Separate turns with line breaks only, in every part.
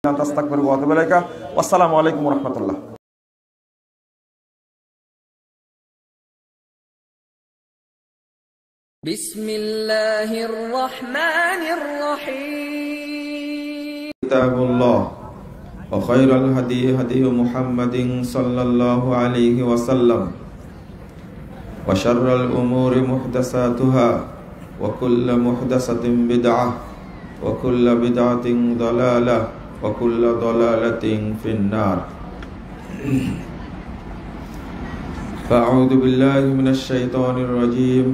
আস্তাগফিরুকা ওয়া আতুবু ইলাইকা। আসসালামু আলাইকুম ওয়া রাহমাতুল্লাহ।
বিসমিল্লাহির রহমানির রহিম।
কিতাবুল্লাহ ওয়া খায়রুল হাদী হাদী মুহাম্মাদিন সাল্লাল্লাহু আলাইহি ওয়াসাল্লাম ওয়া শাররুল উমুরি মুহদাসাতুহা ওয়া কুল্লু মুহদাসাতিন বিদআহ ওয়া কুল্লু বিদআতিন দালালাহ ওয়া কুল্লু দালালাতিন ফিন-নার। ফাআউযু বিল্লাহি মিনাশ শাইতানির রাজীম।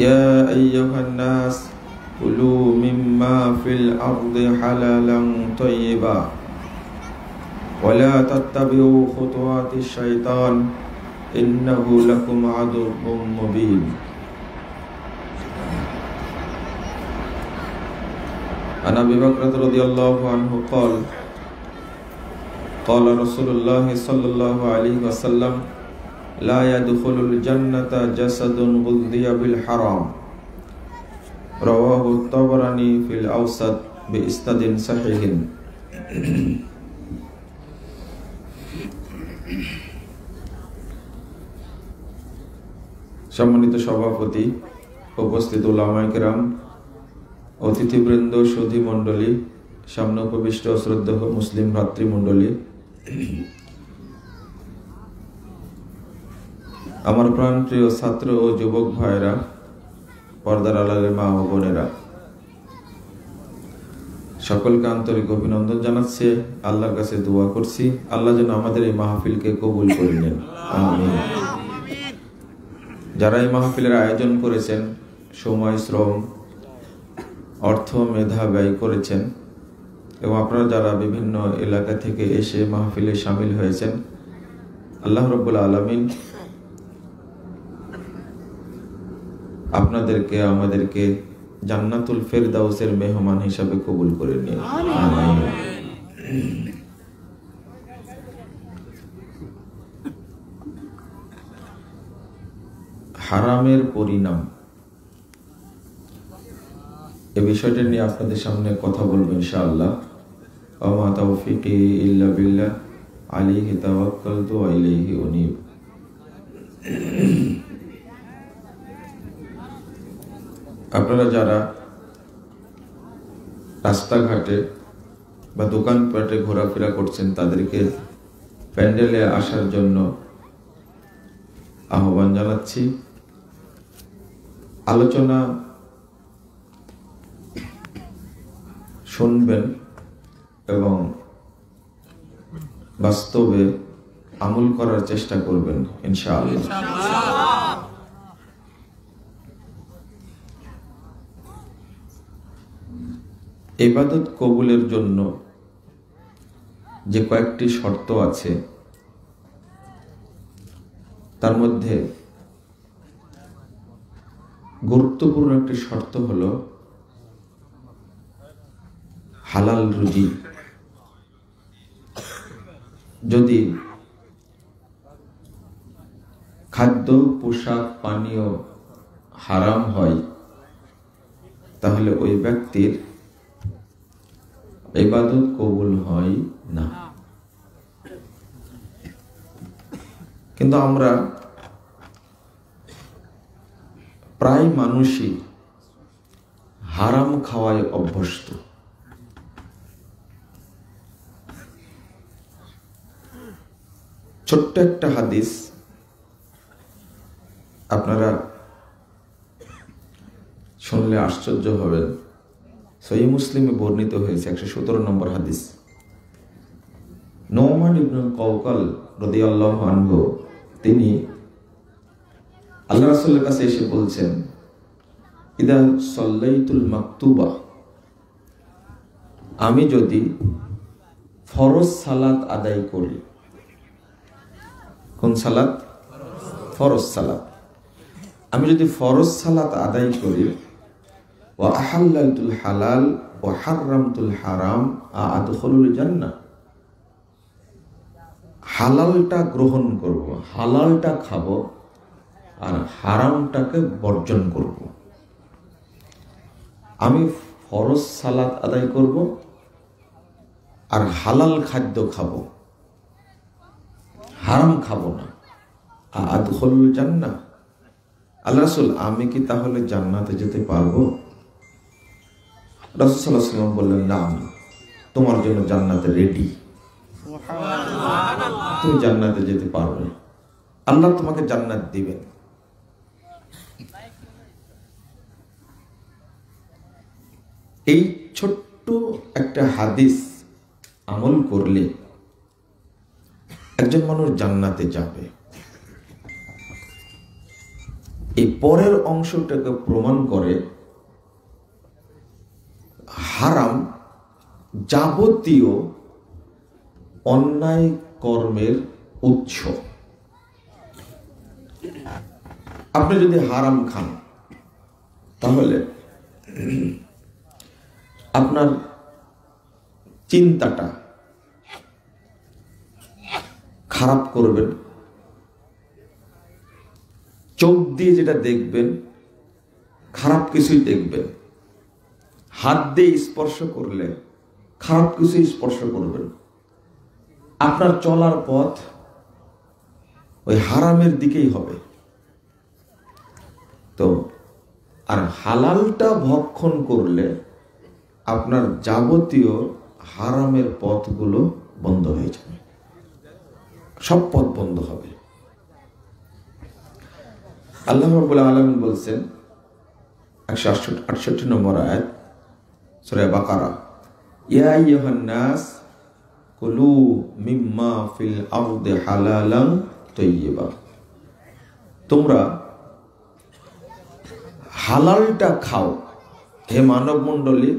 يا أيها الناس كلوا مما في الأرض حلالا طيبا ولا تتبعوا خطوات الشيطان إنه لكم عدو مبين. عن أبي بكر رضي الله عنه قال قال رسول الله صلى الله عليه وسلم لا يدخل الجنة جسد غذي بالحرام رواه الطبراني في الأوسط بإسناد صحيح. সম্মানিত সভাপতি, উপস্থিত উলামায়ে কেরাম, অতিথিবৃন্দ, সুধী মণ্ডলী, সামনে উপবিষ্ট শ্রদ্ধেয় মুসলিম ভ্রাতৃমণ্ডলী, আমার প্রাণপ্রিয় ছাত্র ও যুবক ভাইরা, পর্দার আড়ালের মা ও বোনেরা, সকলকে আন্তরিক অভিনন্দন জানাচ্ছি। আল্লাহর কাছে দোয়া করছি আল্লাহ যেন আমাদের এই মাহফিলকে কবুল করে নেন, আমিন। যারা এই মাহফিলের আয়োজন করেছেন, সময়, শ্রম, অর্থ, মেধা ব্যয় করেছেন, এবং আপনারা যারা বিভিন্ন এলাকা থেকে এসে মাহফিলে শামিল হয়েছেন, আল্লাহ রাব্বুল আলামিন আপনাদেরকে আমাদেরকে জান্নাতুল ফেরদাউসের মেহমান হিসাবে কবুল করে নিন, আমিন। হারামের পরিণাম, এই বিষয়টা নিয়ে আপনাদের সামনে কথা বলবো ইনশাআল্লাহ। ওয়া মা তাওফীকি ইল্লা বিল্লাহ আলাইহি তাওয়াক্কালতু ওয়া ইলাইহি উনীব। আপনারা যারা রাস্তাঘাটে বা দোকানপাটে ঘোরাফেরা করছেন, তাদেরকে প্যান্ডেলে আসার জন্য আহ্বান জানাচ্ছি। আলোচনা শুনবেন এবং বাস্তবে আমল করার চেষ্টা করবেন ইনশাআল্লাহ। ইবাদত কবুলের জন্য যে কয়েকটি শর্ত আছে, তার মধ্যে গুরুত্বপূর্ণ একটি শর্ত হলো হালাল রুজি। যদি খাদ্য, পোশাক, পানীয় হারাম হয়, তাহলে ওই ব্যক্তির ইবাদত কবুল হয় না। কিন্তু আমরা প্রায় মানুষই হারাম খাওয়ায় অভ্যস্ত। ছোট্ট একটা হাদিস আপনারা শুনলে আশ্চর্য হবেন। সহিহ মুসলিমে বর্ণিত হয়েছে 117 নম্বর হাদিস। নোমান ইবনে কাওকাল রাদিয়াল্লাহু আনহু তিনি আল্লাহ রাসূলের কাছে এসে বলছেন, ইদা সাল্লাইতুল মাকতুবা, আমি যদি ফরজ সালাত আদায় করি। কোন সালাত? ফরজ সালাত। আমি যদি ফরজ সালাত আদায় করি, ওয়া আহাল্লাতুল হালাল ওয়া হারামতুল হারাম আদখুলুল জান্নাহ, হালালটা গ্রহণ করব, হালালটা খাবো, আর হারামটাকে বর্জন করব। আমি ফরজ সালাত আদায় করব আর হালাল খাদ্য খাবো, হারাম খাবো না। আদখুলুল জান্নাহ, আল্লাহ রাসূল আমি কি তাহলে জান্নাতে যেতে পারবো? রাসূল সাল্লাল্লাহু আলাইহি ওয়াসাল্লাম বললেন, না, তোমার জন্য জান্নাতে রেডি, তুমি জান্নাতে যেতে পারবে, আল্লাহ তোমাকে জান্নাত দিবেন। এই ছোট্ট একটা হাদিস আমল করলে একজন মানুষ জান্নাতে যাবে। এই পরের অংশটাকে প্রমাণ করে হারাম যাবতীয় অন্যায় কর্মের উৎস। আপনি যদি হারাম খান তাহলে আপনার চিন্তাটা খারাপ করবেন, চোখ দিয়ে যেটা দেখবেন খারাপ কিছুই দেখবেন, হাত দিয়ে স্পর্শ করলে খারাপ কিছুই স্পর্শ করবেন। আপনার চলার পথ ওই হারামের দিকেই হবে। তো আর হালালটা ভক্ষণ করলে আপনার যাবতীয় হারামের পথগুলো বন্ধ হয়ে যাবে, সব পথ বন্ধ হবে। আল্লাহ রাব্বুল আলামিন বলছেন 168 নম্বর আয়াত সূরা বাকারা, ইয়া আইয়ুহান নাস কুলু মিম্মা ফিল আরদি হালালান তাইয়্যিবা, তোমরা হালালটা খাও। হে মানব মণ্ডলী,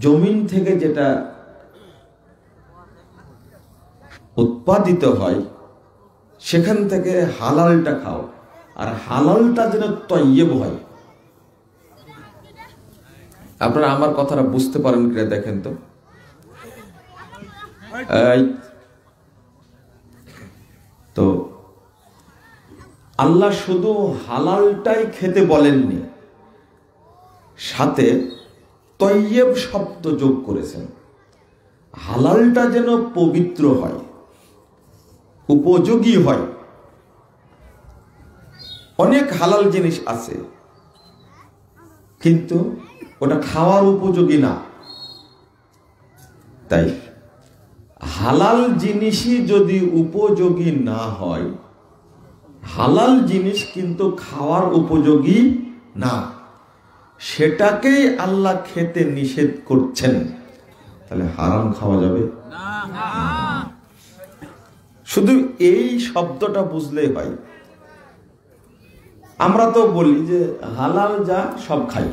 জমিন থেকে যেটা উৎপাদিত হয় সেখান থেকে হালালটা খাও, আর হালালটা যেন তয়্যিব হয়। আপনারা আমার কথাটা বুঝতে পারেন কিনা দেখেন তো। তো আল্লাহ শুধু হালালটাই খেতে বলেননি, সাথে তয়্যিব শব্দ যোগ করেছেন। হালালটা যেন পবিত্র হয়, উপযোগী হয়। অনেক হালাল জিনিস আছে কিন্তু ওটা খাওয়ার উপযোগী না। তাই হালাল জিনিসই যদি উপযোগী না হয়, হালাল জিনিস কিন্তু খাওয়ার উপযোগী না, সেটাকেই আল্লাহ খেতে নিষেধ করছেন, তাহলে হারাম খাওয়া যাবে? শুধু এই শব্দটা বুঝলেই হয়। আমরা তো বলি যে হালাল যা সব খাই।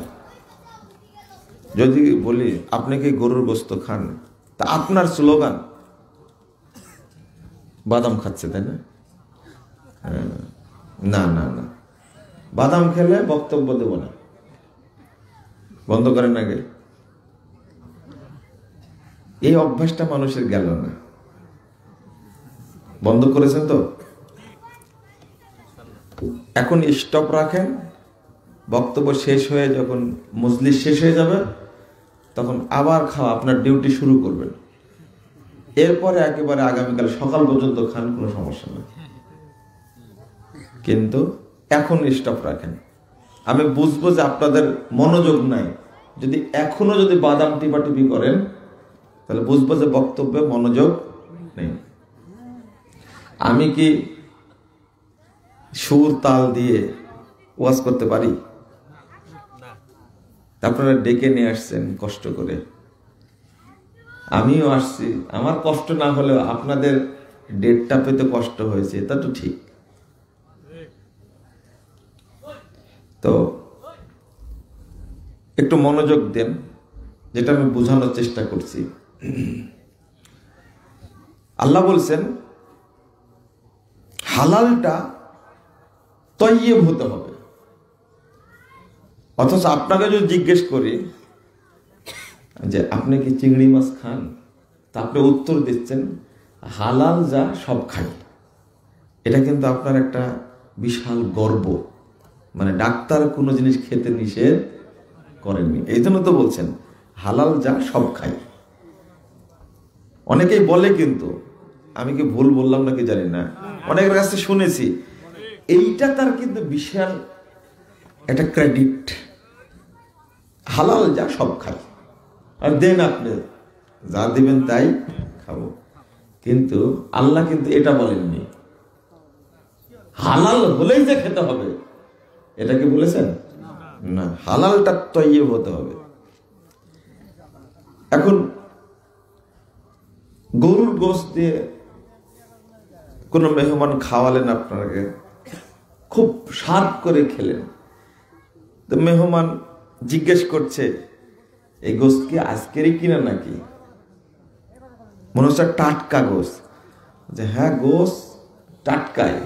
যদি বলি আপনি কি গরুর গোশত খান, তা আপনার স্লোগান বাদাম খাচ্ছে, তাই না? না না না, বাদাম খেলে বক্তব্য দেব না, বন্ধ করেন আগে। এই অভ্যাসটা মানুষের গেল না, বন্ধ করেছেন তো। এখন স্টপ রাখেন, বক্তব্য শেষ হয়ে যখন মজলিস শেষ হয়ে যাবে তখন আবার খাওয়া আপনার ডিউটি শুরু করবেন। এরপরে একেবারে আগামীকাল সকাল পর্যন্ত খান, কোনো সমস্যা নেই, কিন্তু এখন স্টপ রাখেন। আমি বুঝবো যে আপনাদের মনোযোগ নাই। যদি এখনো যদি বাদাম টিপাটিপি করেন তাহলে বুঝবো যে বক্তব্যে মনোযোগ নেই। আমি কি সুর তাল দিয়ে ওয়াজ করতে পারি? আপনারা ডেকে নিয়ে আসছেন কষ্ট করে, আমিও আসছি। আমার কষ্ট না হলেও আপনাদের ডেটটা পেতে কষ্ট হয়েছে, এটা তো ঠিক। তো একটু মনোযোগ দেন, যেটা আমি বোঝানোর চেষ্টা করছি। আল্লাহ বলছেন হালালটা তয়্যিব হতে হবে। অথচ আপনাকে যদি জিজ্ঞেস করি যে আপনি কি চিংড়ি মাছ খান, তা আপনি উত্তর দিচ্ছেন হালাল যা সব খাই। এটা কিন্তু আপনার একটা বিশাল গর্ব। মানে ডাক্তার কোনো জিনিস খেতে নিষেধ করেননি। এই জন্য তো বলছেন হালাল যা সব খাই। অনেকেই বলে, কিন্তু আমি কি ভুল বললাম নাকি জানি না, অনেকের কাছে শুনেছি, এইটা তার কিন্তু বিশাল একটা ক্রেডিট, হালাল যা সব খাই, আর দেন আপনি যা দিবেন তাই খাবো। কিন্তু আল্লাহ কিন্তু এটা বলেননি, হালাল হলেই যে খেতে হবে, এটা কি বলেছেন? না, হালালটা তৈয়ব হতে হবে। এখন গরুর গোশত দিয়ে কোন মেহমান খাওয়ালেন আপনাকে, খুব স্বাদ করে খেলেন, তো মেহমান জিজ্ঞেস করছে এই গোশত কি আজকেরই কিনা নাকি? মনে হচ্ছে টাটকা গোশত, যে হ্যাঁ গোশত টাটকাই,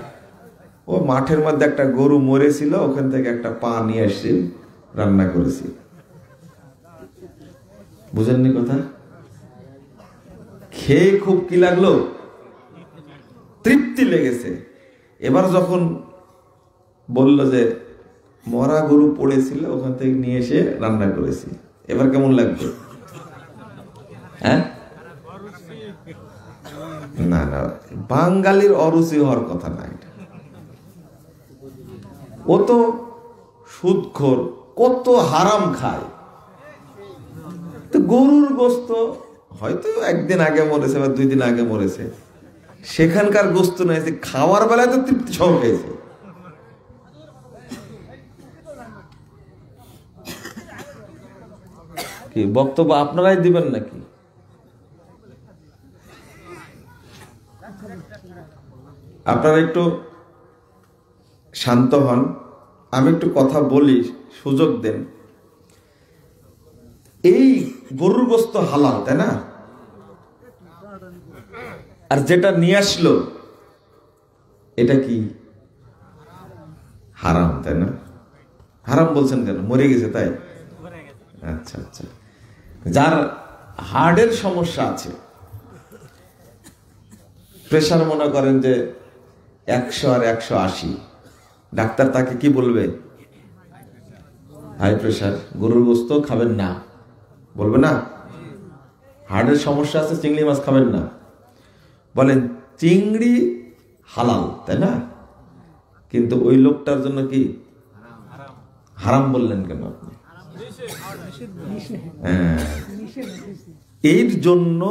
ও মাঠের মধ্যে একটা গরু মরেছিল, ওখান থেকে একটা পা নিয়ে এসে রান্না করেছি। বুঝেননি কথা? খেয়ে খুব কি লাগলো? তৃপ্তি লেগেছে। এবার যখন বলল যে মরা গরু পড়েছিল, ওখান থেকে নিয়ে এসে রান্না করেছি, এবার কেমন লাগবে? হ্যাঁ, না না, বাঙালির অরুচি হওয়ার কথা না। ও তো সুদখোর, কত হারাম খায়, তো গরুর গোশত হয়তো একদিন আগে মরেছে বা 2 দিন আগে মরেছে, সেখানকার গোশত নয়, খাওয়ার বেলায় তো তৃপ্তি সহ খেয়েছে। কি বক্তব্য আপনারাই দিবেন নাকি? আপনারা একটু শান্ত হন, আমি একটু কথা বলি, সুযোগ দেন। এই গরুর গোশত হালাল, তাই না? আর যেটা নিয়ে আসলো এটা কি হারাম, তাই না? হারাম বলছেন কেন? মরে গেছে তাই? আচ্ছা আচ্ছা। যার হার্টের সমস্যা আছে, প্রেশার মনে করেন যে 100 আর 180, ডাক্তার তাকে কি বলবে? হাই প্রেশার, গরুর গোশত খাবেন না, বলবে না? হার্টের সমস্যা আছে, চিংড়ি মাছ খাবেন না, বলেন চিংড়ি হালাল, তাই না? কিন্তু ওই লোকটার জন্য কি হারাম বললেন কেন আপনি? এর জন্য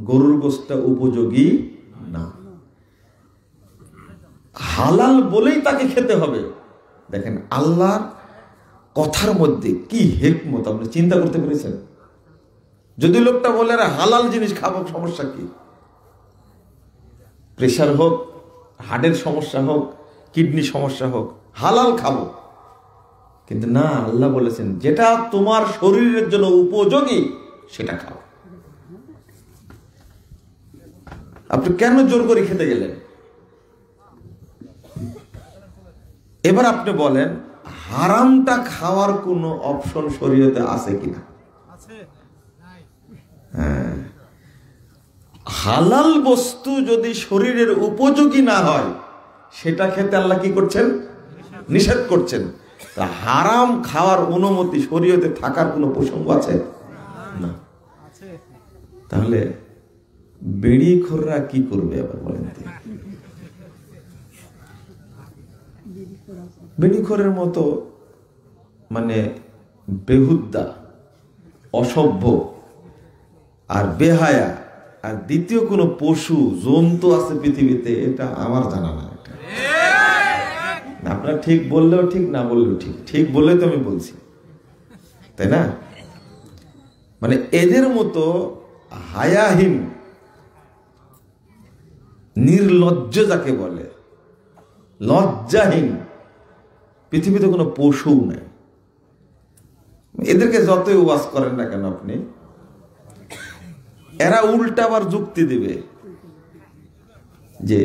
গরুর গোশত উপযোগী না, হালাল বলেই তাকে খেতে হবে। দেখেন আল্লাহর কথার মধ্যে কি হিকমত, আপনি চিন্তা করতে পেরেছেন? যদি লোকটা বলে হালাল জিনিস খাবো, সমস্যা কি? প্রেশার হোক, হার্টের সমস্যা হোক, কিডনি সমস্যা হোক, হালাল খাবো। কিন্তু না, আল্লাহ বলেছেন যেটা তোমার শরীরের জন্য উপযোগী সেটা খাও। আপনি কেন জোর করে খেতে গেলেন? এবার আপনি বলেন হারামটা খাওয়ার কোনো অপশন শরীয়তে আছে কিনা? হ্যাঁ, হালাল বস্তু যদি শরীরের উপযোগী না হয়, সেটা খেতে আল্লাহ কি করছেন? নিষেধ করছেন। তা হারাম খাওয়ার অনুমতি শরীয়তে থাকার কোনো প্রসঙ্গ আছে না। তাহলে বিড়িখোররা কি করবে আবার বলেন? বিড়িখোরের মতো মানে বেহুদ্দা, অসভ্য আর বেহায়া আর দ্বিতীয় কোনো পশু জন্তু আছে পৃথিবীতে, এটা আমার জানা না। আপনারা ঠিক বললেও ঠিক, না বললেও ঠিক, ঠিক বললে তো আমি বলছি, তাই না? মানে এদের মতো হায়াহীন, নির্লজ্জ যাকে বলে, লজ্জাহীন পৃথিবীতে কোনো পশু নেই। এদেরকে যতই ওয়াজ করেন না কেন আপনি, এরা উল্টা আবার যুক্তি দিবে যে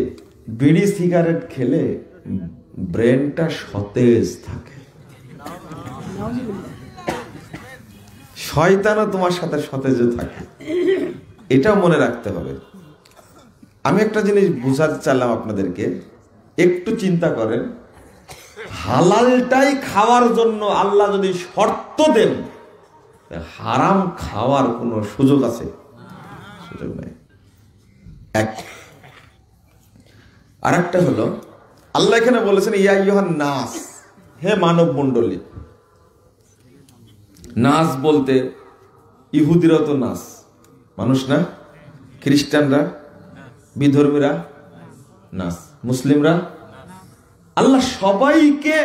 বিড়ি সিগারেট খেলে ব্রেনটা সতেজ থাকে। শয়তানও তোমার সাথে সতেজ থাকে, এটাও মনে রাখতে হবে। আমি একটা জিনিস বুঝাতে চাইলাম আপনাদেরকে, একটু চিন্তা করেন। হালালটাই খাওয়ার জন্য আল্লাহ যদি শর্ত দেন, হারাম খাওয়ার কোনো সুযোগ আছে? সুযোগ নেই। এক। আর একটা হলো আল্লাহ এখানে বলেছেন ইয়া আইয়ুহান নাস, হে মানব মণ্ডলী। নাস বলতে ইহুদিরা তো নাস, মানুষ না? খ্রিস্টানরা, বিধর্মীরা নাস, মুসলিমরা, আল্লাহ সবাইকে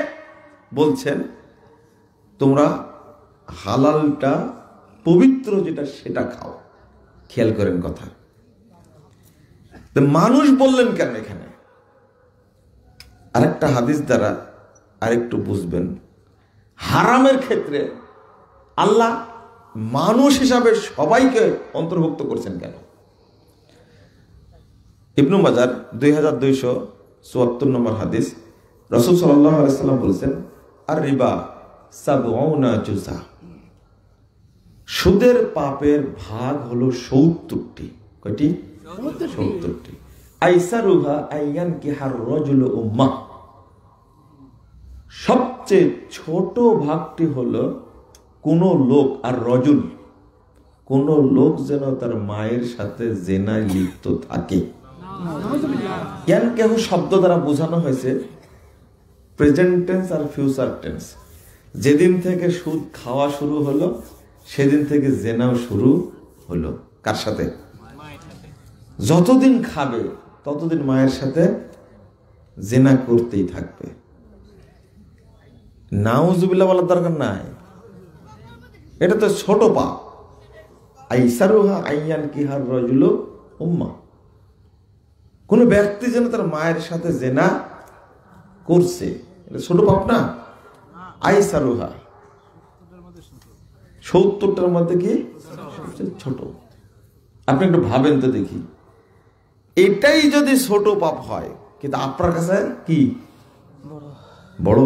বলছেন তোমরা হালালটা, পবিত্র যেটা সেটা খাও। খেয়াল করেন কথা। তো মানুষ বললেন কেন এখানে? আরেকটা হাদিস দ্বারা আরেকটু বুঝবেন। হারামের ক্ষেত্রে আল্লাহ মানুষ হিসাবে সবাইকে অন্তর্ভুক্ত করছেন কেন? ইবনু মাজার 2274 নম্বর হাদিস, রাসূল সাল্লাল্লাহু আলাইহি ওয়াসাল্লাম বলেছেন আর রিবা সাবউনা জুজা, সুদের পাপের ভাগ হলো 70টি। কয়টি? 70টি। আইসারুহা আইয়ান কিহার রাজুল উম্মাহ, সবচেয়ে ছোট ভাগটি হলো কোন লোক, আর রজুল কোন লোক যেন তার মায়ের সাথে জেনায় লিপ্ত থাকে। জ্ঞান কেহ শব্দ দ্বারা বোঝানো হয়েছে প্রেজেন্ট টেন্স আর ফিউচার টেন্স। যেদিন থেকে সুদ খাওয়া শুরু হলো সেদিন থেকে জেনাও শুরু হলো। কার সাথে? যতদিন খাবে ততদিন মায়ের সাথে জেনা করতেই থাকবে। নাউজুবিল্লাহ বলার দরকার নাই, এটা তো ছোট পাপ। আইসারুহা আইয়ান কিহার রাজুল উম্মাহ, কোন ব্যক্তি যেন তার মায়ের সাথে জেনা করছে, এটা ছোট পাপ না? আইসারুহা 70টার মধ্যে কি ছোট? আপনি একটু ভাবেন তো দেখি, এটাই যদি ছোট পাপ হয়, কিন্তু আপনার কাছে কি বড়?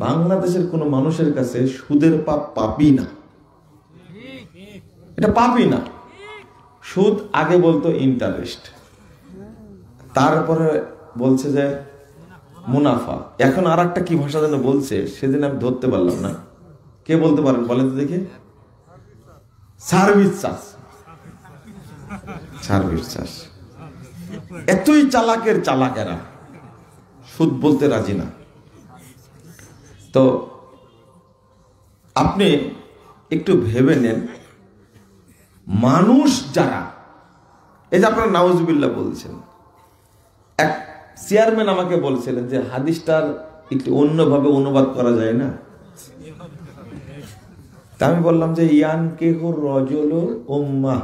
বাংলাদেশের কোন মানুষের কাছে সুদের পাপ পাপই না, এটা পাপই না। সুদ আগে বলতো ইন্টারেস্ট, তারপরে বলছে যে মুনাফা, এখন আর একটা কি ভাষা যেন বলছে, সেদিন আমি ধরতে পারলাম না। কে বলতে পারেন বলেন তো দেখি? Service charge. Service charge. এতই চালাকের চালাকেরা সুদ বলতে রাজি না। তো আপনি একটু ভেবে নেন, মানুষ যারা, এই যে আপনারা নাউজুবিল্লাহ বলছেন, এক চেয়ারম্যান আমাকে বলছিলেন যে হাদিসটার একটু অন্যভাবে অনুবাদ করা যায় না? তা আমি বললাম যে ইয়ান কেহ রজল উম্মাহ,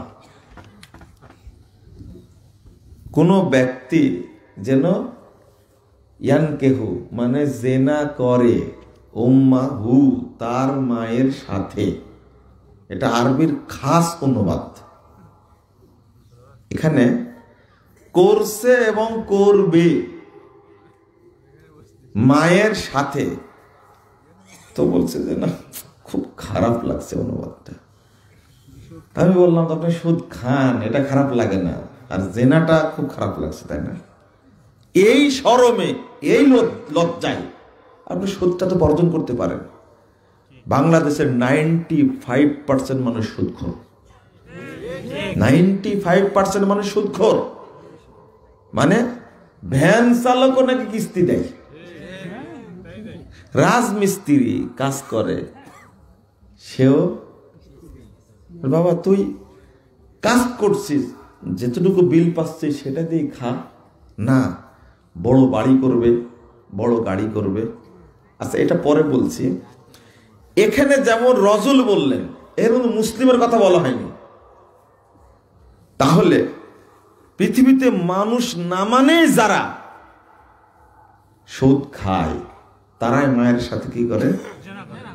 কোন ব্যক্তি যেন ইয়ান কেহ মানে জেনা করে, উম্মাহু তার মায়ের সাথে, এটা আরবির খাস অনুবাদ। এখানে করছে এবং করবে মায়ের সাথে, তো বলছে যে না খুব খারাপ লাগছে অনুবাদটা। আমি বললাম তো আপনি সুদ খান, এটা খারাপ লাগে না, আর জেনাটা খুব খারাপ লাগছে, তাই না? এই শরমে, এই লজ্জায় আপনি সুদটা তো বর্জন করতে পারেন। বাংলাদেশের 95% মানুষ সুদখোর। 95% মানুষ সুদখোর, মানে ভ্যান চালকও নাকি কিস্তি দেয়, রাজমিস্ত্রি কাজ করে, সেও বাবা তুই কাজ করছিস, যেটুকু বিল পাচ্ছিস সেটা দিয়ে খা না, বড় বাড়ি করবে, বড় গাড়ি করবে। আচ্ছা এটা পরে বলছি। এখানে যেমন রজুল বললেন, এর মধ্যে মুসলিমের কথা বলা হয়নি। তাহলে পৃথিবীতে মানুষ না মানে যারা সুদ খায়, তারাই মায়ের সাথে কি করে?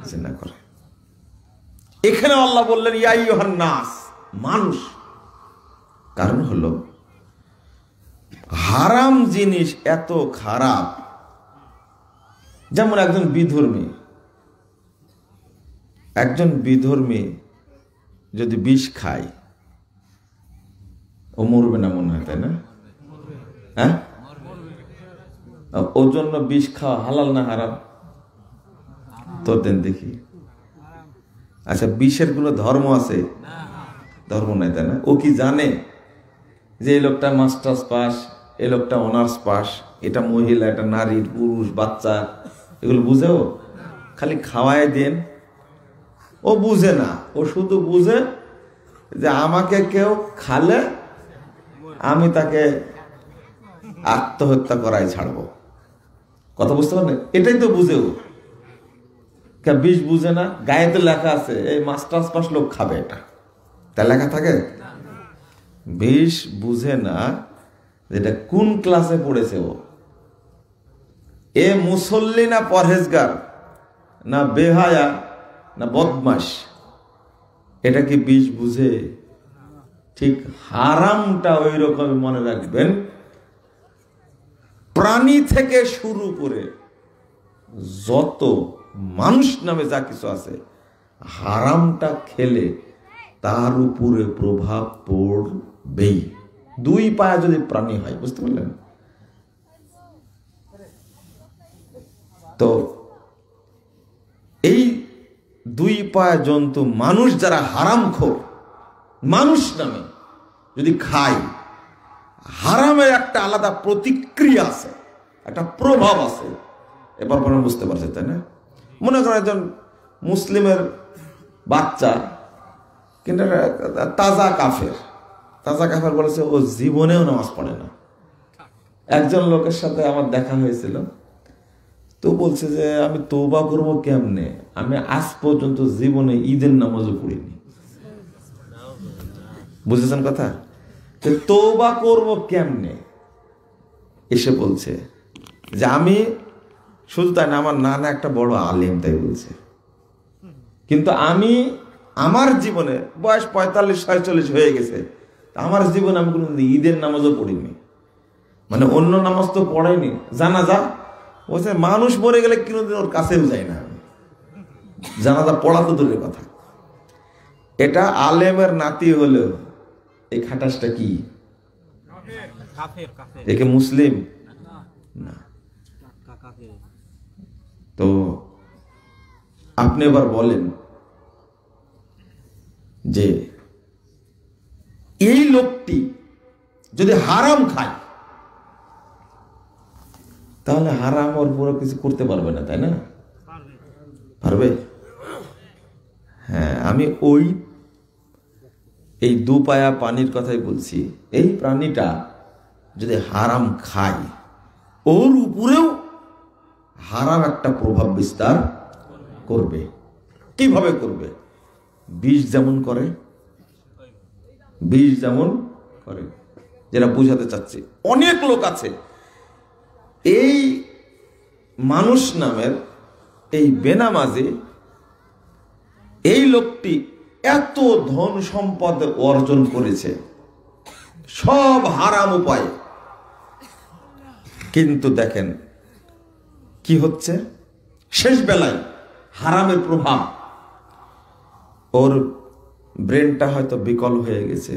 জিনা করে। এখানে আল্লাহ বললেন ইয়া আইয়ুহান নাস, মানুষ। কারণ হলো হারাম জিনিস এত খারাপ। যেমন একজন বিধর্মী যদি বিষ খায়, ও মরবে না মনে হয়, তাই না? হ্যাঁ, ওর জন্য বিষ খাওয়া হালাল না হারাম? তো দেন দেখি। আচ্ছা, বিষের কোনো ধর্ম আছে? ধর্ম নাই, তাই না? ও কি জানে যে এই লোকটা মাস্টার্স পাস, এই লোকটা অনার্স পাস, এটা মহিলা, এটা নারী, পুরুষ, বাচ্চা, এগুলো বুঝেও? খালি খাওয়ায় দেন। ও বুঝে না, ও শুধু বুঝে যে আমাকে কেউ খালে আমি তাকে আত্মহত্যা করাই ছাড়বো। কথা বুঝতে পারেন? এটাই তো বুঝেও। বিষ বুঝে না, গায়ে তো লেখা আছে এই মাস্টার্স পাস লোক খাবে, এটা তা লেখা থাকে। বিষ বুঝে না যেটা কোন ক্লাসে পড়েছে ও। এ মুসল্লি না পরহেজগার, না বেহায়া, না বদমাশ, এটা কি বিষ বুঝে? ঠিক হারামটা ওই রকম মনে রাখবেন। প্রাণী থেকে শুরু করে যত মানুষ নামে যা কিছু আছে, হারামটা খেলে তার উপরে প্রভাব পড়বেই। দুই পায়ে যদি প্রাণী হয়, বুঝতে পারলেন? তো এই দুই পায়ে জন্তু মানুষ যারা হারামখোর, মানুষ নামে যদি খায়, হারামের একটা আলাদা প্রতিক্রিয়া আছে, একটা প্রভাব আছে। এবার পরে বুঝতে পারছে, তাই না? মনে করেন একজন মুসলিমের বাচ্চা কিন্তু তাজা কাফের বলেছে ও জীবনেও নামাজ পড়ে না। একজন লোকের সাথে আমার দেখা হয়েছিল, তো বলছে যে আমি তওবা করবো কেমনে, আমি আজ পর্যন্ত জীবনে ঈদের নামাজও পড়িনি। বুঝেছেন কথা? তওবা করবো কেমনে? এসে বলছে যে আমি শুধু তাই না, আমার নানা একটা বড় আলেম, তাই বলছে, কিন্তু আমি আমার জীবনে বয়স 45-46 হয়ে গেছে, আমার জীবনে আমি কোনো ঈদের নামাজও পড়িনি। মানে অন্য নামাজ তো পড়াইনি, জানাজা বলছে মানুষ মরে গেলে কোনোদিন ওর কাছেও যাই না, জানাজা পড়া তো দূরের কথা। এটা আলেমের নাতি হলেও এই খাটাসটা কি? একে মুসলিম না। তো আপনি এবার বলেন যে এই লোকটি যদি হারাম খায়, তাহলে হারাম ওর পুরো কিছু করতে পারবে না, তাই না? পারবে? হ্যাঁ, আমি এই দুপায়া পানির কথাই বলছি। এই প্রাণীটা যদি হারাম খায়, ওর উপরেও হারাম একটা প্রভাব বিস্তার করবে। কিভাবে করবে? বিষ যেমন করে, যেটা বুঝাতে চাচ্ছি। অনেক লোক আছে এই মানুষ নামের এই বেনামাজি, এই লোকটি এত ধন সম্পদ অর্জন করেছে সব হারাম উপায়ে, কিন্তু দেখেন কি হচ্ছে শেষ বেলায়, হারামের প্রভাব। ওর ব্রেনটা হয়তো বিকল হয়ে গেছে,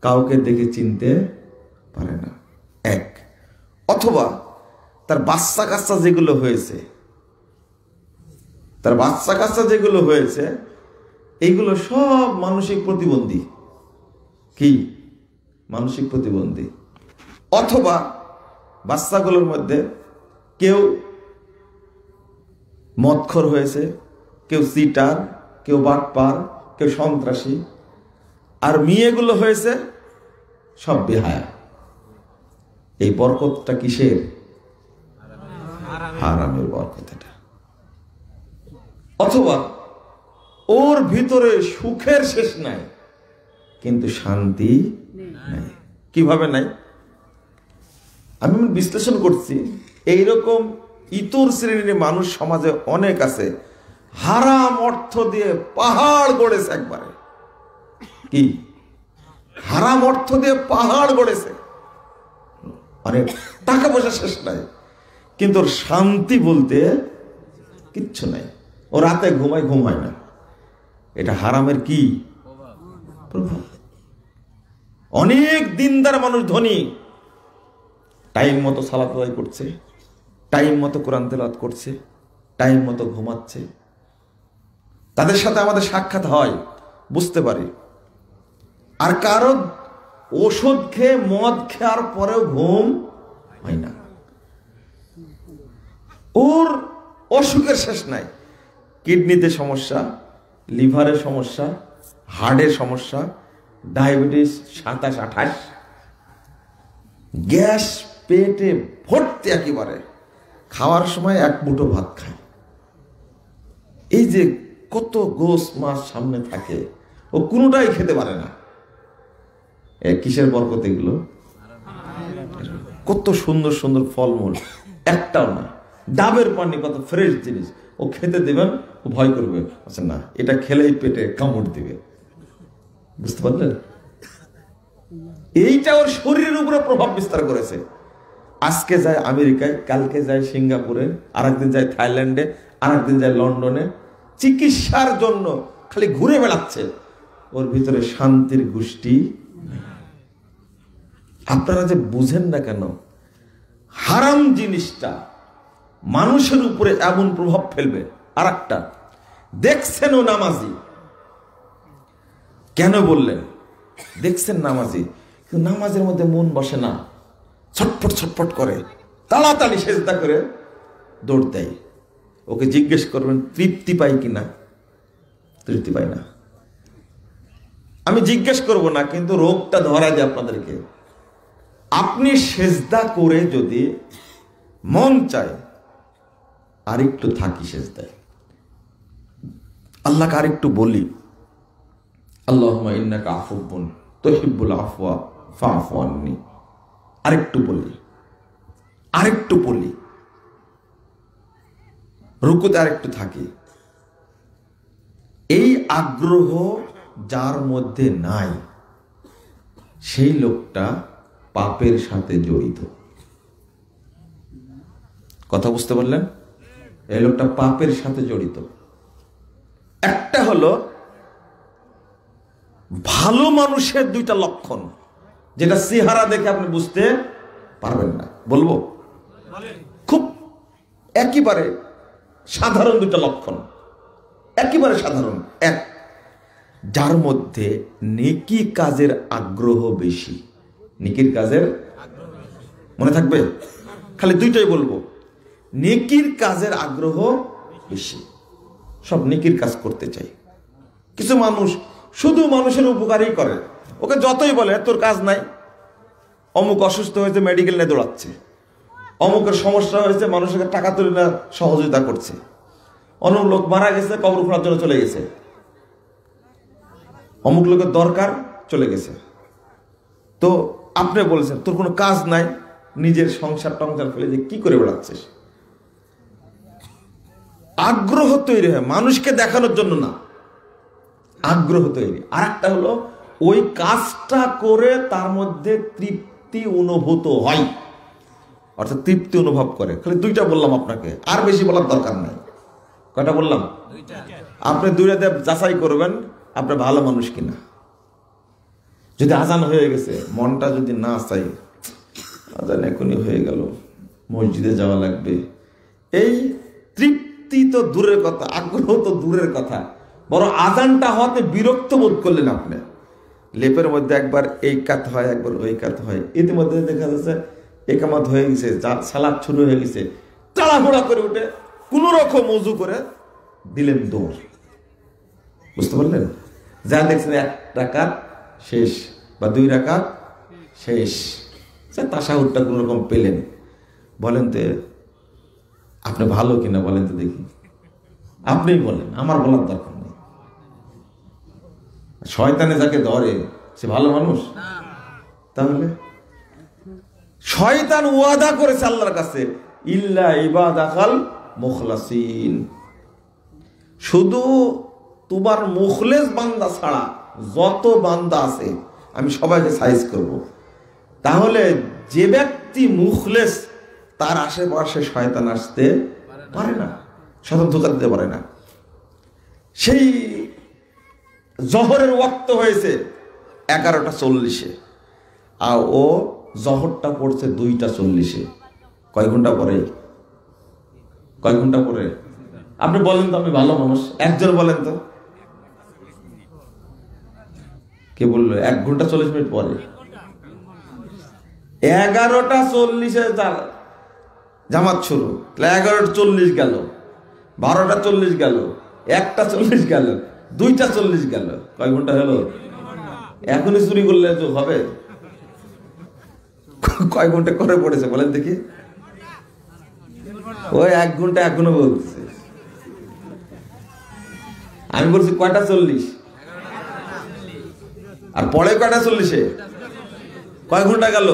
কাউকে দেখে চিনতে পারে না, এক। অথবা তার বাচ্চা কাচ্চা যেগুলো হয়েছে, এইগুলো সব মানসিক প্রতিবন্ধী। কি? মানসিক প্রতিবন্ধী। অথবা বাচ্চাগুলোর মধ্যে কেউ মদখোর হয়েছে, কেউ চিটার, কেউ বাটপার, কেউ সন্ত্রাসী, আর মেয়েগুলো হয়েছে সব বেহায়া। এই বরকতটা কিসের? হারামের বরকত এটা। অথবা ওর ভিতরে সুখের শেষ নাই, কিন্তু শান্তি নাই। কিভাবে নাই? আমি বিশ্লেষণ করছি, এইরকম ইতর শ্রেণীর মানুষ সমাজে অনেক আছে, হারাম অর্থ দিয়ে পাহাড় গড়েছে। একবারে কি হারাম অর্থ দিয়ে পাহাড় গড়েছে, অনেক টাকা পয়সা শেষ নাই, কিন্তু ওর শান্তি বলতে কিচ্ছু নাই। ও রাতে ঘুমায়, ঘুম হয় না। এটা হারামের কি প্রভাব। অনেক দিনদার মানুষ, ধনী,
টাইম মতো সালাত আদায় করছে, টাইম মতো কোরআন তেলাওয়াত করছে, টাইম মতো ঘুমাচ্ছে। তাদের সাথে আমাদের সাক্ষাৎ হয়, বুঝতে পারি। আর কারো ওষুধ খেয়ে মদ খাওয়ার পরেও ঘুম হয় না, ওর অসুখের শেষ নাই। কিডনিতে সমস্যা, লিভারের সমস্যা, হার্টের সমস্যা, ডায়াবেটিস 27-28, গ্যাস পেটে ভর্তি একেবারে, খাওয়ার সময় এক মুঠো ভাত খায়। এই যে কত গোস মাছ সামনে থাকে, ও কোনোটাই খেতে পারে না। কিসের বরকত এগুলো? কত সুন্দর সুন্দর ফলমূল, একটাও না। ডাবের পানি কত ফ্রেশ জিনিস, ও খেতে দেবেন, ও ভয় করবে, আচ্ছা না এটা খেলেই পেটে কামড় দিবে। বুঝতে পারলেন? এইটা ওর শরীরের উপরে প্রভাব বিস্তার করেছে। আজকে যায় আমেরিকায়, কালকে যায় সিঙ্গাপুরে, আরেকদিন যায় থাইল্যান্ডে, আরেকদিন যায় লন্ডনে, চিকিৎসার জন্য খালি ঘুরে বেড়াচ্ছে। ওর ভিতরে শান্তির গোষ্ঠী। আপনারা যে বুঝেন না কেন, হারাম জিনিসটা মানুষের উপরে এমন প্রভাব ফেলবে। আর একটা দেখছেন, ও নামাজি, কেন বললেন? দেখছেন নামাজি, কিন্তু নামাজের মধ্যে মন বসে না, ছটফট ছটফট করে, তাড়াতাড়ি সেজদা করে দৌড় দেয়। ওকে জিজ্ঞেস করবেন তৃপ্তি পাই কিনা? তৃপ্তি পাই না। আমি জিজ্ঞেস করব না, কিন্তু রোগটা ধরা যায় আপনাদেরকে। আপনি সেজদা করে যদি মন চায় আরেকটু থাকি সেজদায়, আল্লাহকে আরেকটু বলি, আল্লাহুম্মা ইন্নাকা আফুব্বুন তুহিব্বুল আফওয়া ফাআফু আন্নি, আরেকটু বলি, আরেকটু বলি, রুকুতে আরেকটু থাকি। এই আগ্রহ যার মধ্যে নাই, সেই লোকটা পাপের সাথে জড়িত। কথা বুঝতে পারলেন? এই লোকটা পাপের সাথে জড়িত। একটা হলো ভালো মানুষের দুইটা লক্ষণ, যেটা চেহারা দেখে আপনি বুঝতে পারবেন না। বলবো? খুব একেবারে সাধারণ দুইটা লক্ষণ, একেবারে সাধারণ। এক, যার মধ্যে নেকি কাজের আগ্রহ বেশি। নেকির কাজের, মনে থাকবে? খালি দুইটাই বলবো, নেকির কাজের আগ্রহ বেশি, সব নেকির কাজ করতে চাই। কিছু মানুষ শুধু মানুষের উপকারই করে, ওকে যতই বলে তোর কাজ নাই, অমুক অসুস্থ হয়েছে মেডিকেল নিয়ে দৌড়াচ্ছে, অমুকের সমস্যা হয়েছে মানুষের টাকা তুলে না সহযোগিতা করছে, অমুক লোক মারা গেছে কবর খোঁড়ার জন্য চলে গেছে, অমুক লোকের দরকার চলে গেছে। তো আপনি বলেছেন তোর কোনো কাজ নাই, নিজের সংসার টংসার ফেলে যে কি করে বেড়াচ্ছিস। আগ্রহ তৈরি হয় মানুষকে দেখানোর জন্য না, আগ্রহ তৈরি। আর একটা হলো ওই কাজটা করে তার মধ্যে তৃপ্তি অনুভূত হয়, অর্থাৎ তৃপ্তি অনুভব করে। খালি দুইটা বললাম আপনাকে, আর বেশি বলার দরকার নাই। কয়টা বললাম? আপনি দুইটাতে যাচাই করবেন আপনি ভালো মানুষ কিনা। যদি আজান হয়ে গেছে, মনটা যদি না চাই, আজান এখনই হয়ে গেল, মসজিদে যাওয়া লাগবে, এই তৃপ্তি তো দূরের কথা, আগ্রহ তো দূরের কথা, বড় আজানটা হতে বিরক্ত বোধ করলেন আপনি। লেপের মধ্যে একবার এই কাত হয়, একবার ওই কাত হয়, ইতিমধ্যে দেখা যাচ্ছে একামত হয়ে গেছে, সালাত শুরু হয়ে গেছে, তাড়াহুড়া করে উঠে কোন রকম উযু করে দিলেন দৌড়। বুঝতে পারলেন? যা দেখছেন এক রাকাত শেষ বা দুই রাকাত শেষ, তাশাহুদটা কোন রকম পেলেন। বলেন তো আপনি ভালো কিনা, বলেন তো দেখি, আপনিই বলেন, আমার বলার দরকার নেই। শয়তানে যাকে ধরে সে ভালো মানুষ? তাহলে শয়তান ওয়াদা করেছে আল্লাহর কাছে, ইল্লা ইবাদাকাল মুখলাসিন, শুধু তোমার মুখলেস বান্দা ছাড়া যত বান্দা আছে আমি সবাইকে সাইজ করব। তাহলে যে ব্যক্তি মুখলেস তার আশেপাশে শয়তান আসতে পারে না, শয়তান ধোঁকা দিতে পারে না। সেই জহরের ওয়াক্ত হয়েছে 11:40, আর ও জহরটা পড়ছে 2:40-এ। কয় ঘন্টা পরে? কয় ঘন্টা পরে? আপনি বলেন তো, আমি ভালো মানুষ, একজন বলেন তো। কে বললো 1 ঘন্টা 40 মিনিট পরে? 11:40-এ জামাত শুরু, 11:40 গেল, 12:40 গেল, 1:40 গেল, 2:40 গেল, কয় ঘন্টা হলো? এখনই চুরি করলে তো হবে? কয় ঘন্টা করে পড়েছে বলেন দেখি? ওই 1 ঘন্টা এখনো বলছে। আমি বলছি কয়টা 40, আর পরে কয়টা 40-এ? কয় ঘন্টা গেল?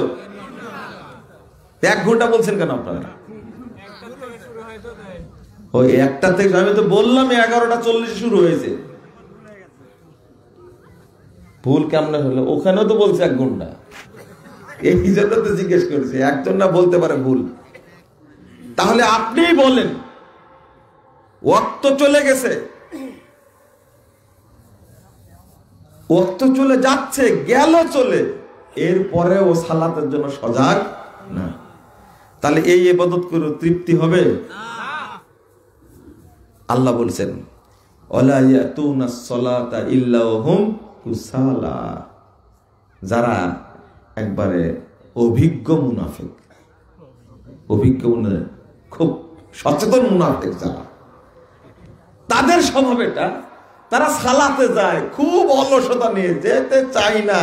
1 ঘন্টা বলছেন কেন আপনারা? ওই 1টা থেকে, আমি তো বললাম 11:40 শুরু হয়েছে। ভুল কেমন হলো? ওখানেও তো বলছে 1 ঘন্টা। এই জন্য তো জিজ্ঞেস করছি, একজন না বলতে পারে ভুল। তাহলে আপনি বলেন, ওয়াক্ত চলে গেছে, ওয়াক্ত চলে যাচ্ছে, গেল চলে, এরপরে ও সালাতের জন্য সজাগ না, তাহলে এই ইবাদত করে তৃপ্তি হবে? আল্লাহ বলছেন ওয়ালা ইয়াতুনাস সালাতা ইল্লা হুম কুসালা, যারা একবারে অভিজ্ঞ মুনাফিক, অভিজ্ঞ খুব সচেতন মুনাফিক যারা, তাদের স্বভাব এটা, তারা সালাতে যায় খুব অলসতা নিয়ে, যেতে চাই না।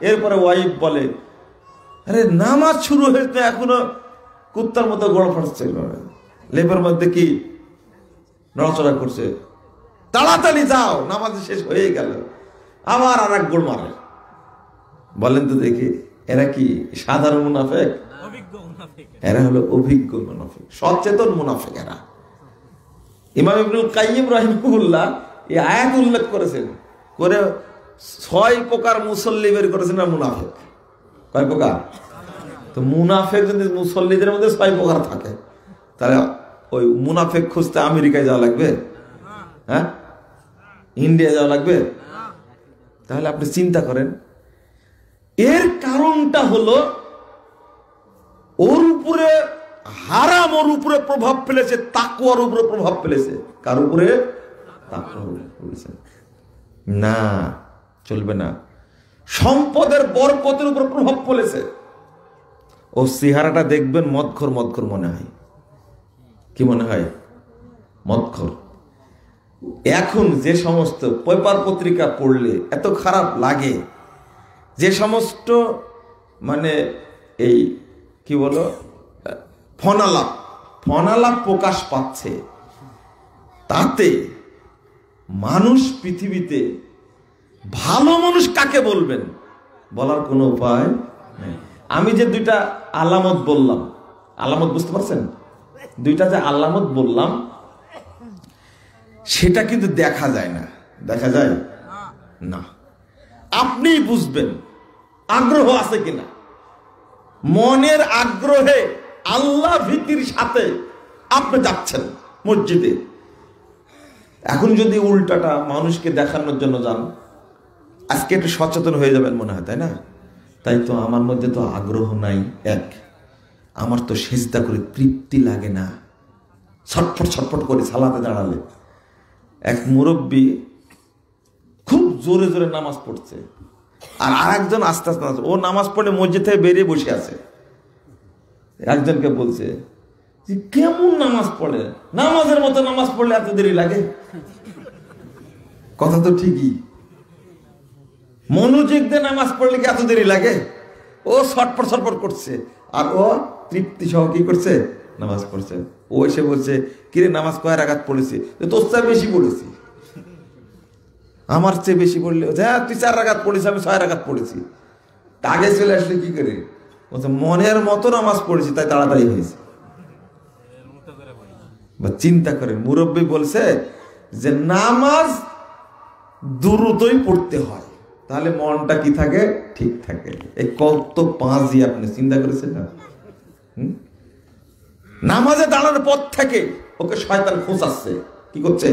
এরপরে ওয়াইফ বলে, আরে নামাজ শুরু হয়েছে এখনো কুত্তার মতো গড় ফাটছে, লেপের মধ্যে কি নড়াচড়া করছে, তাড়াতাড়ি যাও, নামাজ শেষ হয়ে গেল, আবার আর এক গোড় মারে। বলেন তো দেখি, এরা কি সাধারণ মুনাফিক? এরা হলো অভিজ্ঞ মুনাফিক, সচেতন মুনাফিক এরা। ইমাম ইবনুল কাইয়িম রাহিমাহুল্লাহ এই আয়াত উল্লেখ করেছেন, করে 6 প্রকার মুসল্লি বের করেছেন না মুনাফিক। কয় প্রকার? তো মুনাফিক যদি মুসল্লিদের মধ্যে 6 প্রকার থাকে, তাহলে ওই মুনাফিক খুঁজতে আমেরিকায় যাওয়া লাগবে? হ্যাঁ, ইন্ডিয়া যাওয়া লাগবে? তাহলে আপনি চিন্তা করেন, এর কারণটা হলো ওর উপরে হারাম, ওর উপরে প্রভাব ফেলেছে, তাকওয়ার উপরে প্রভাব ফেলেছে। কার উপরে? তাকওয়ার উপরে ফেলেছে। না, চলবে না। সম্পদের বরকতের উপর প্রভাব ফেলেছে। ও চেহারাটা দেখবেন মদখোর মদখোর মনে হয়। কি মনে হয়? মদখোর। এখন যে সমস্ত পেপার পত্রিকা পড়লে এত খারাপ লাগে, যে সমস্ত মানে এই কি বলো ফনালাপ প্রকাশ পাচ্ছে, তাতে মানুষ পৃথিবীতে ভালো মানুষ কাকে বলবেন বলার কোনো উপায় নেই। আমি যে 2টা আলামত বললাম, আলামত বুঝতে পারছেন? 2টা যে আলামত বললাম, সেটা কিন্তু দেখা যায় না। দেখা যায় না। আপনি বুঝবেন আগ্রহ আছে কিনা। মনের আগ্রহে আল্লাহ ভীতির সাথে আপনি যাচ্ছেন মসজিদে। এখন যদি উল্টাটা মানুষকে দেখানোর জন্য যান, আজকে একটু সচেতন হয়ে যাবেন মনে হয়, তাই না? তাই তো আমার মধ্যে তো আগ্রহ নাই, এক আমার তো সিজদা করে তৃপ্তি লাগে না, ছটফট ছটফট করে সালাতে দাঁড়ালে। এক মুরব্বী খুব জোরে জোরে নামাজ পড়ছে, আর আরেকজন আস্তে আস্তে নামাজ, ও নামাজ পড়ে মসজিদ থেকে বেরিয়ে বসে আছে। একজনকে বলছে যে কেমন নামাজ পড়ে, নামাজের মতো নামাজ পড়লে এত দেরি লাগে? কথা তো ঠিকই, মনোযোগ দিয়ে নামাজ পড়লে কি এত দেরি লাগে? ও ছটফট ছটফট করছে, আর ও তৃপ্তি সহ কি করছে? নামাজ পড়ছে। ও এসে বলছে, কিরে নামাজ কয় রাকাত পড়েছি? তোর চেয়ে বেশি পড়েছি। আমার চেয়ে বেশি পড়লে, হ্যাঁ তুই 4 রাকাত পড়েছি, আমি 6 রাকাত পড়েছি। আগে চলে আসলে কি করে? বলছে মনের মতো নামাজ পড়েছি, তাই তাড়াতাড়ি হয়েছে। বা চিন্তা করেন, মুরব্বী বলছে যে নামাজ দ্রুতই পড়তে হয়, তাহলে মনটা কি থাকে? ঠিক থাকে। এই কত পাঁচই আপনি চিন্তা করেছেন না? নামাজে দাঁড়ানোর পর থেকে ওকে শয়তান খোঁচাচ্ছে। কি করছে?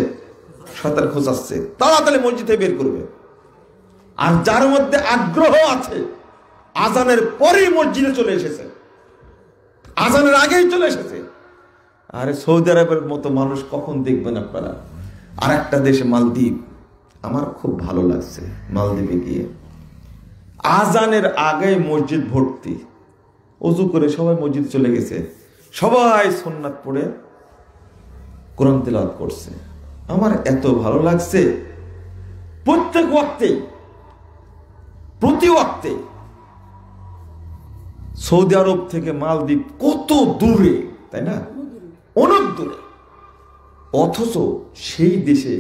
শয়তান খোঁচাচ্ছে, তাড়াতাড়ি মসজিদে বের করবে। আর যার মধ্যে আগ্রহ আছে, আজানের পরেই মসজিদে চলে এসেছে, আজানের আগেই চলে এসেছে। আরে সৌদি আরবের মতো মানুষ কখন দেখবেন আপনারা? আর একটা দেশে মালদ্বীপ, আমার খুব ভালো লাগছে মালদ্বীপে গিয়ে, আজানের আগে মসজিদ ভর্তি, অজু করে সবাই মসজিদে চলে গেছে, সবাই সুন্নাত পড়ে কোরআন তেলাওয়াত করছে। আমার এত ভালো লাগছে। প্রত্যেক ওয়াক্তে, প্রতি ওয়াক্তে। সৌদি আরব থেকে মালদ্বীপ কত দূরে, তাই না? অনেক দূরে, অথচ সেই দেশে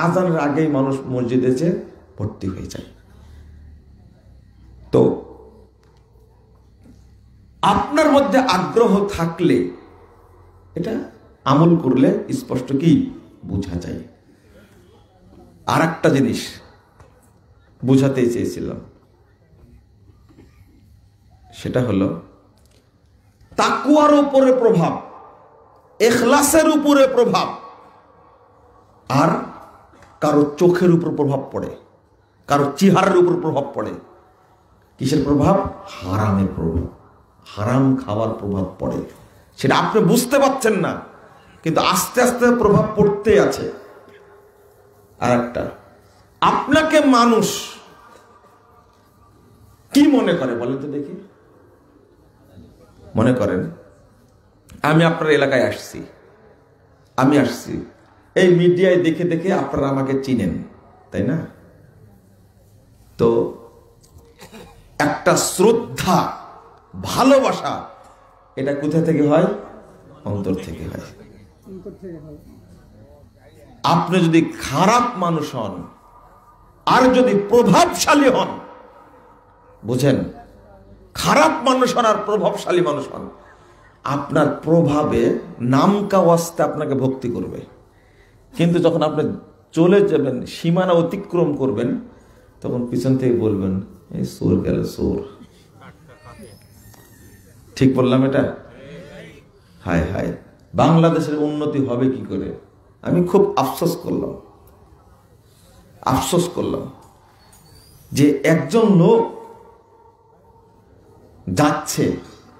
আজানের আগেই মানুষ মসজিদে যে ভর্তি হয়ে যায়। তো আপনার মধ্যে আগ্রহ থাকলে এটা আমল করলে স্পষ্ট কি বোঝা যায়। আর একটা জিনিস বুঝাতে চেয়েছিলাম, সেটা হলো তাকওয়ার উপরে প্রভাব, ইখলাসের উপরে প্রভাব, আর কারো চোখের উপর প্রভাব পড়ে, কারো চেহারার উপর প্রভাব পড়ে। কিসের প্রভাব? হারামের প্রভাব, হারাম খাওয়ার প্রভাব পড়ে। সেটা আপনি বুঝতে পারছেন না, কিন্তু আস্তে আস্তে প্রভাব পড়তে আছে। আর একটা, আপনাকে মানুষ কি মনে করে বলেন তো দেখি? মনে করেন আমি আপনার এলাকায় আসছি, আমি আসছি, এই মিডিয়ায় দেখে দেখে আপনারা আমাকে চিনেন, তাই না? তো একটা শ্রদ্ধা, ভালোবাসা, এটা কোথা থেকে হয়? অন্তর থেকে হয়। আপনি যদি খারাপ মানুষ হন আর যদি প্রভাবশালী হন, বুঝেন, খারাপ মানুষ হন আর প্রভাবশালী মানুষ হন, আপনার প্রভাবে নামকা ওয়াস্তে আপনাকে ভক্তি করবে। কিন্তু যখন আপনি চলে যাবেন, সীমানা অতিক্রম করবেন, তখন পিছন থেকে বলবেন এই চোর গেল চোর। ঠিক বললাম এটা? হায় হায়, বাংলাদেশের উন্নতি হবে কি করে? আমি খুব আফসোস করলাম যে একজন লোক যাচ্ছে,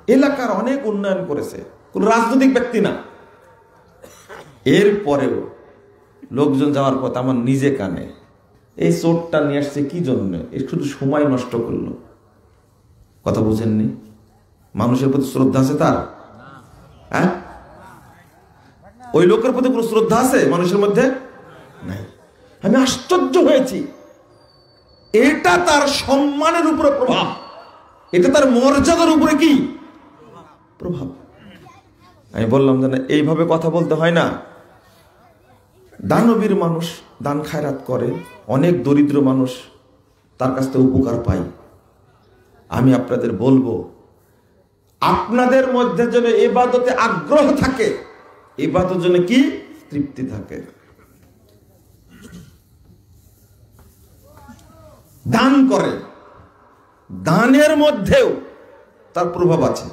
এলাকার অনেক উন্নয়ন করেছে, কোন রাজনৈতিক ব্যক্তি না, এরপরেও লোকজন যাওয়ার পথে আমার নিজে কানে এই চোরটা নিয়ে আসছে কি জন্য? এই শুধু সময় নষ্ট করলো। কথা বুঝেননি? মানুষের প্রতি শ্রদ্ধা আছে তার? হ্যাঁ, ওই লোকের প্রতি কোনো শ্রদ্ধা আছে মানুষের মধ্যে? নাই। আমি আশ্চর্য হয়েছি। এটা তার সম্মানের উপরে প্রভাব, এটা তার মর্যাদার উপরে কি প্রভাব। আমি বললাম যে না, এইভাবে কথা বলতে হয় না। দানবীর মানুষ দান খায়রাত করে, অনেক দরিদ্র মানুষ তার কাছ থেকে উপকার পায়। আমি আপনাদের বলবো, আপনাদের মধ্যে যেন ইবাদতে আগ্রহ থাকে, ইবাদত যেন কি তৃপ্তি থাকে। দান করে, দানের মধ্যেও তার প্রভাব আছে।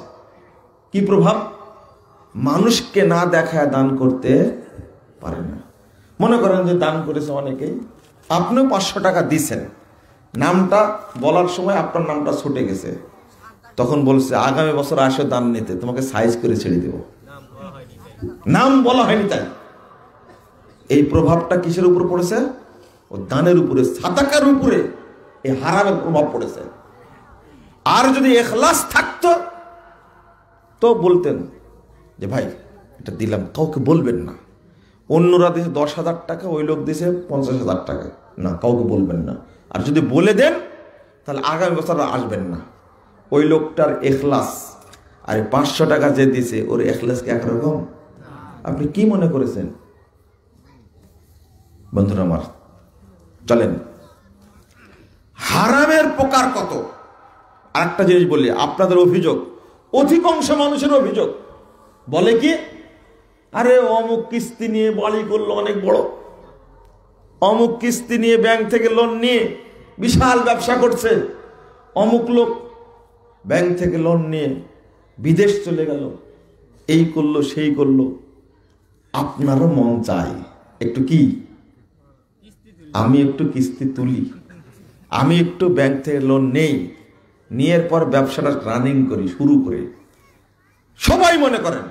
কি প্রভাব? মানুষকে না দেখায় দান করতে পারে না। মনে করেন যে দান করেছে অনেকেই, আপনিও 500 টাকা দিছেন, নামটা বলার সময় আপনার নামটা ছুটে গেছে, তখন বলছে আগামী বছর আসো দান নিতে, তোমাকে সাইজ করে ছেড়ে দেব। নাম বলা হয়নি তাই। এই প্রভাবটা কিসের উপর পড়েছে? ও দানের উপরে, সাদাকার উপরে এই হারামের প্রভাব পড়েছে। আর যদি ইখলাস থাকতো তো বলতেন যে ভাই এটা দিলাম, কাউকে বলবেন না। অন্যরা দিয়েছে 10,000 টাকা, ওই লোক দিয়েছে 50,000 টাকা, না কাউকে বলবেন না। আর যদি বলে দেন তাহলে আগামী বছর আসবেন না। ওই লোকটার ইখলাস আর 500 টাকা যে দিয়েছে ওর ইখলাস কি একরকম? আপনি কি মনে করেছেন? বন্ধুরা আমার, চলেন, হারামের প্রকার কত। আর একটা জিনিস বলি, আপনাদের অভিযোগ, অধিকাংশ মানুষের অভিযোগ বলে কি, আরে অমুক কিস্তি নিয়ে বাড়ি করলো অনেক বড়, অমুক কিস্তি নিয়ে ব্যাংক থেকে লোন নিয়ে বিশাল ব্যবসা করছে, অমুক লোক ব্যাংক থেকে লোন নিয়ে বিদেশ চলে গেল, এই করলো সেই করলো। আপনারও মন চায় একটু কি, আমি একটু কিস্তি তুলি, আমি একটু ব্যাংক থেকে লোন নেই, নিয়ে পর ব্যবসাটা রানিং করি, শুরু করি। সবাই মনে করেন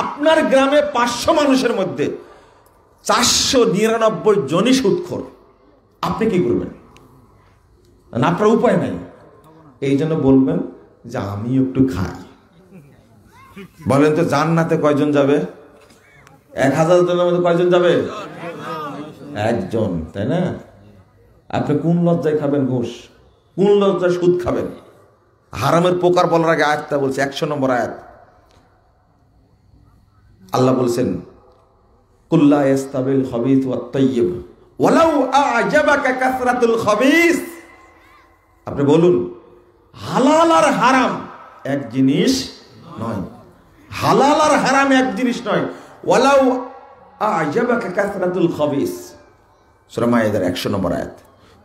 আপনার গ্রামে 500 মানুষের মধ্যে 499 জনই সুদখোর, আপনি কি করবেন? আপনার উপায় নাই। এই জন্য বলবেন যে আমি একটু খাই। বলেন তো জান্নাতে কয়জন যাবে? 1000 জনের মধ্যে কয়জন যাবে? একজন, তাই না? আপনি কোন লজ্জায় খাবেন ঘুষ? কোন লজ্জায় সুদ খাবেন? হারামের প্রকার বলার আগে আয়াতটা বলছে, 100 নম্বর আয়াত। আল্লাহ বলছেন কুল্লা ইয়াস্তাবিল খাবিস ওয়াত তাইয়্যিব ওয়ালাউ আ'জাবাকা কাসরাতুল খাবিস। আপনি বলুন হালাল আর হারাম এক জিনিস নয়। হালাল আর হারাম এক জিনিস নয়। ওয়ালাউ আ'জাবাকা কাসরাতুল খাবিস, সূরা মায়েদার 100 নম্বর আয়াত।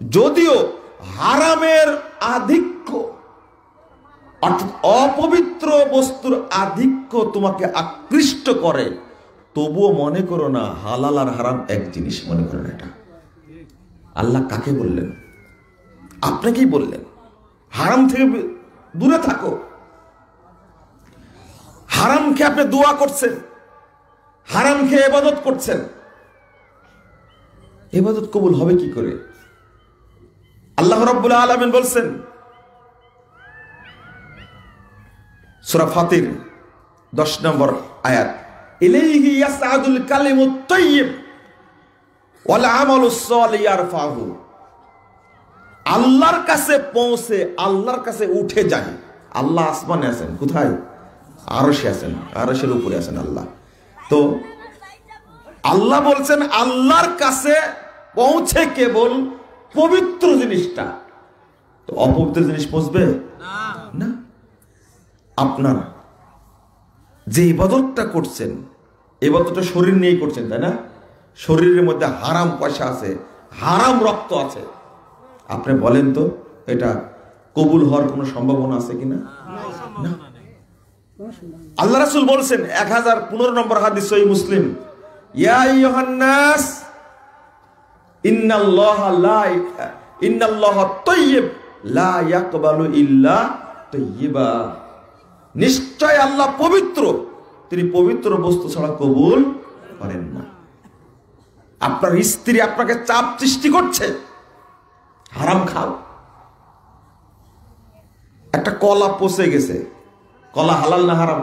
যদিও হারামের আধিক্য অর্থাৎ অপবিত্র বস্তুর আধিক্য তোমাকে আকৃষ্ট করে, তবুও মনে করো না হালাল আর হারাম এক জিনিস, মনে করো না এটা। আল্লাহ কাকে বললেন? আপনাকেই বললেন হারাম থেকে দূরে থাকো। হারাম খেয়ে আপনি দোয়া করছেন, হারাম খেয়ে ইবাদত করছেন, ইবাদত কবুল হবে কি করে? আল্লাহ রাব্বুল আলামিন বলছেন সূরা ফাতির 10 নম্বর আয়াত, ইলাইহি ইয়াসআদুল কালিমুত তাইয়্যিব ওয়াল আমালুস সালিহ ইয়ারফাহু। আল্লাহর কাছে পৌঁছে, আল্লাহর কাছে উঠে যায়। আল্লাহ আসমানে আছেন, কোথায়? আরশে আছেন, আরশের উপরে আছেন আল্লাহ। তো আল্লাহ বলছেন আল্লাহর কাছে পৌঁছে কেবল পবিত্র জিনিসটা, তো অপবিত্র জিনিস পৌঁছবে না। আপনার যে ইবাদতটা করছেন, ইবাদতটা শরীর নিয়েই করছেন, তাই না? শরীরের মধ্যে হারাম পয়সা আছে, হারাম রক্ত আছে। আপনি বলেন তো এটা কবুল হওয়ার কোনো সম্ভাবনা আছে কিনা? না। আল্লাহ রাসূল বলছেন 1015 নম্বর হাদিস সহিহ মুসলিম, ইয়া আইয়ুহান নাস ইন্নাল্লাহা তাইয়্যিব লা ইয়াকবালু ইল্লা তাইয়্যিবা। নিশ্চয় আল্লাহ পবিত্র, তিনি পবিত্র বস্তু ছাড়া কবুল করেন না। আপনার স্ত্রী আপনাকে চাপ সৃষ্টি করছে, হারাম খাও। একটা কলা পচে গেছে, কলা হালাল না হারাম?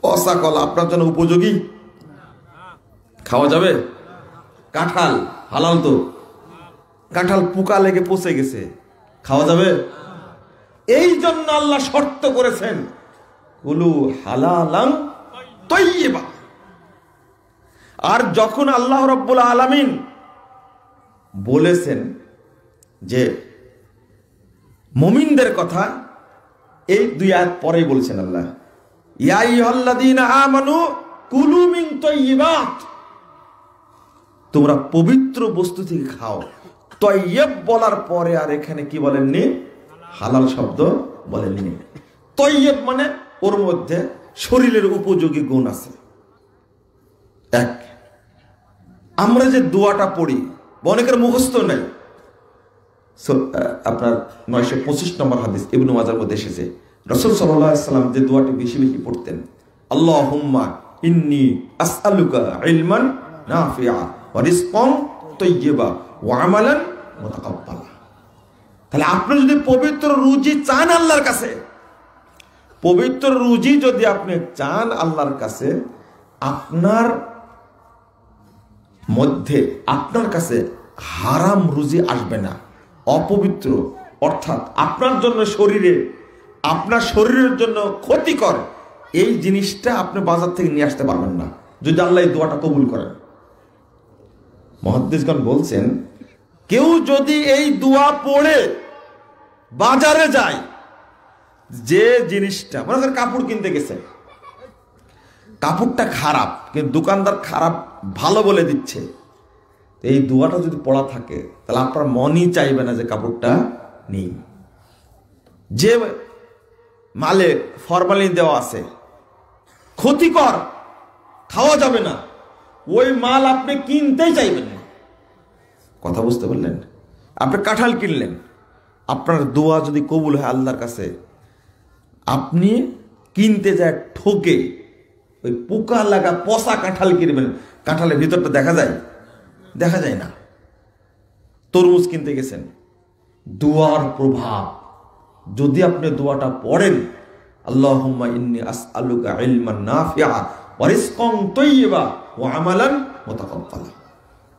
পচা কলা আপনার জন্য উপযোগী? খাওয়া যাবে? কাঁঠাল হালাল তো, কাঁঠাল পোকা লেগে পচে গেছে, খাওয়া যাবে? এই জন্য আল্লাহ শর্ত করেছেন কুলু হালালান তাইয়্যিবা। আর যখন আল্লাহ রাব্বুল আলামিন বলেছেন যে মুমিনদের কথা, এই 2 আয়াত পরেই বলছেন আল্লাহ, ইয়া আইয়ুহাল্লাযীনা আমানু কুলু মিন তাইয়্যিবাত, তোমরা পবিত্র বস্তু থেকে খাও। তাইয়্যিব বলার পরে আর এখানে কি বলেননি? হালাল শব্দ বলেননি। তাইয়্যিব মানে ওর মধ্যে শরীরের উপযোগী গুণ আছে। এক, আমরা যে দোয়াটা পড়ি অনেকের মুখস্থ নেই। আপনার 925 নম্বর হাদিস ইবনে মাজার মধ্যে এসেছে, রাসূল সাল্লাল্লাহু আলাইহি ওয়াসাল্লাম যে দোয়াটি বেশি বেশি পড়তেন, আল্লাহুম্মা ইন্নী আসআলুকা ইলমান নাফিআ ওয়া রিজকান তাইয়্যিবা ওয়া আমালান মুতাকাব্বালা। তাহলে আপনি যদি পবিত্র রুজি চান আল্লাহর কাছে, পবিত্র রুজি যদি আপনি চান আল্লাহর কাছে, আপনার মধ্যে আপনার কাছে হারাম রুজি আসবে না, অপবিত্র অর্থাৎ আপনার জন্য শরীরে, আপনার শরীরের জন্য ক্ষতিকর এই জিনিসটা আপনি বাজার থেকে নিয়ে আসতে পারবেন না যদি আল্লাহ এই দোয়াটা কবুল করেন। মুহাদ্দিসগণ বলছেন কেউ যদি এই দোয়া পড়ে বাজারে যায়, যে জিনিসটা মনে করেন কাপড় কিনতে গেছে, কাপড়টা খারাপ কিন্তু দোকানদার খারাপ ভালো বলে দিচ্ছে, এই দোয়াটা যদি পড়া থাকে তাহলে আপনার মনই চাইবে না যে কাপড়টা নেই। যে মালে ফরমালিন দেওয়া আছে, ক্ষতিকর, খাওয়া যাবে না, ওই মাল আপনি কিনতেই চাইবেন না। কথা বুঝতে পারলেন? আপনি কাঁঠাল কিনলেন, আপনার দোয়া যদি কবুল হয় আল্লাহর কাছে, আপনি কিনতে যায় ঠকে ওই পোকা লাগা পচা কাঁঠাল কিনবেন, কাঁঠালের ভিতরটা দেখা যায়? দেখা যায় না। তরমুজ কিনতে গেছেন, দোয়ার প্রভাব, যদি আপনি দোয়াটা পড়েন, আল্লাহুম্মা ইন্নী আসআলুকা ইলমান নাফিআ ওয়া রিজকান তাইয়্যিবা ওয়া আমালান মুতাকাব্বালা,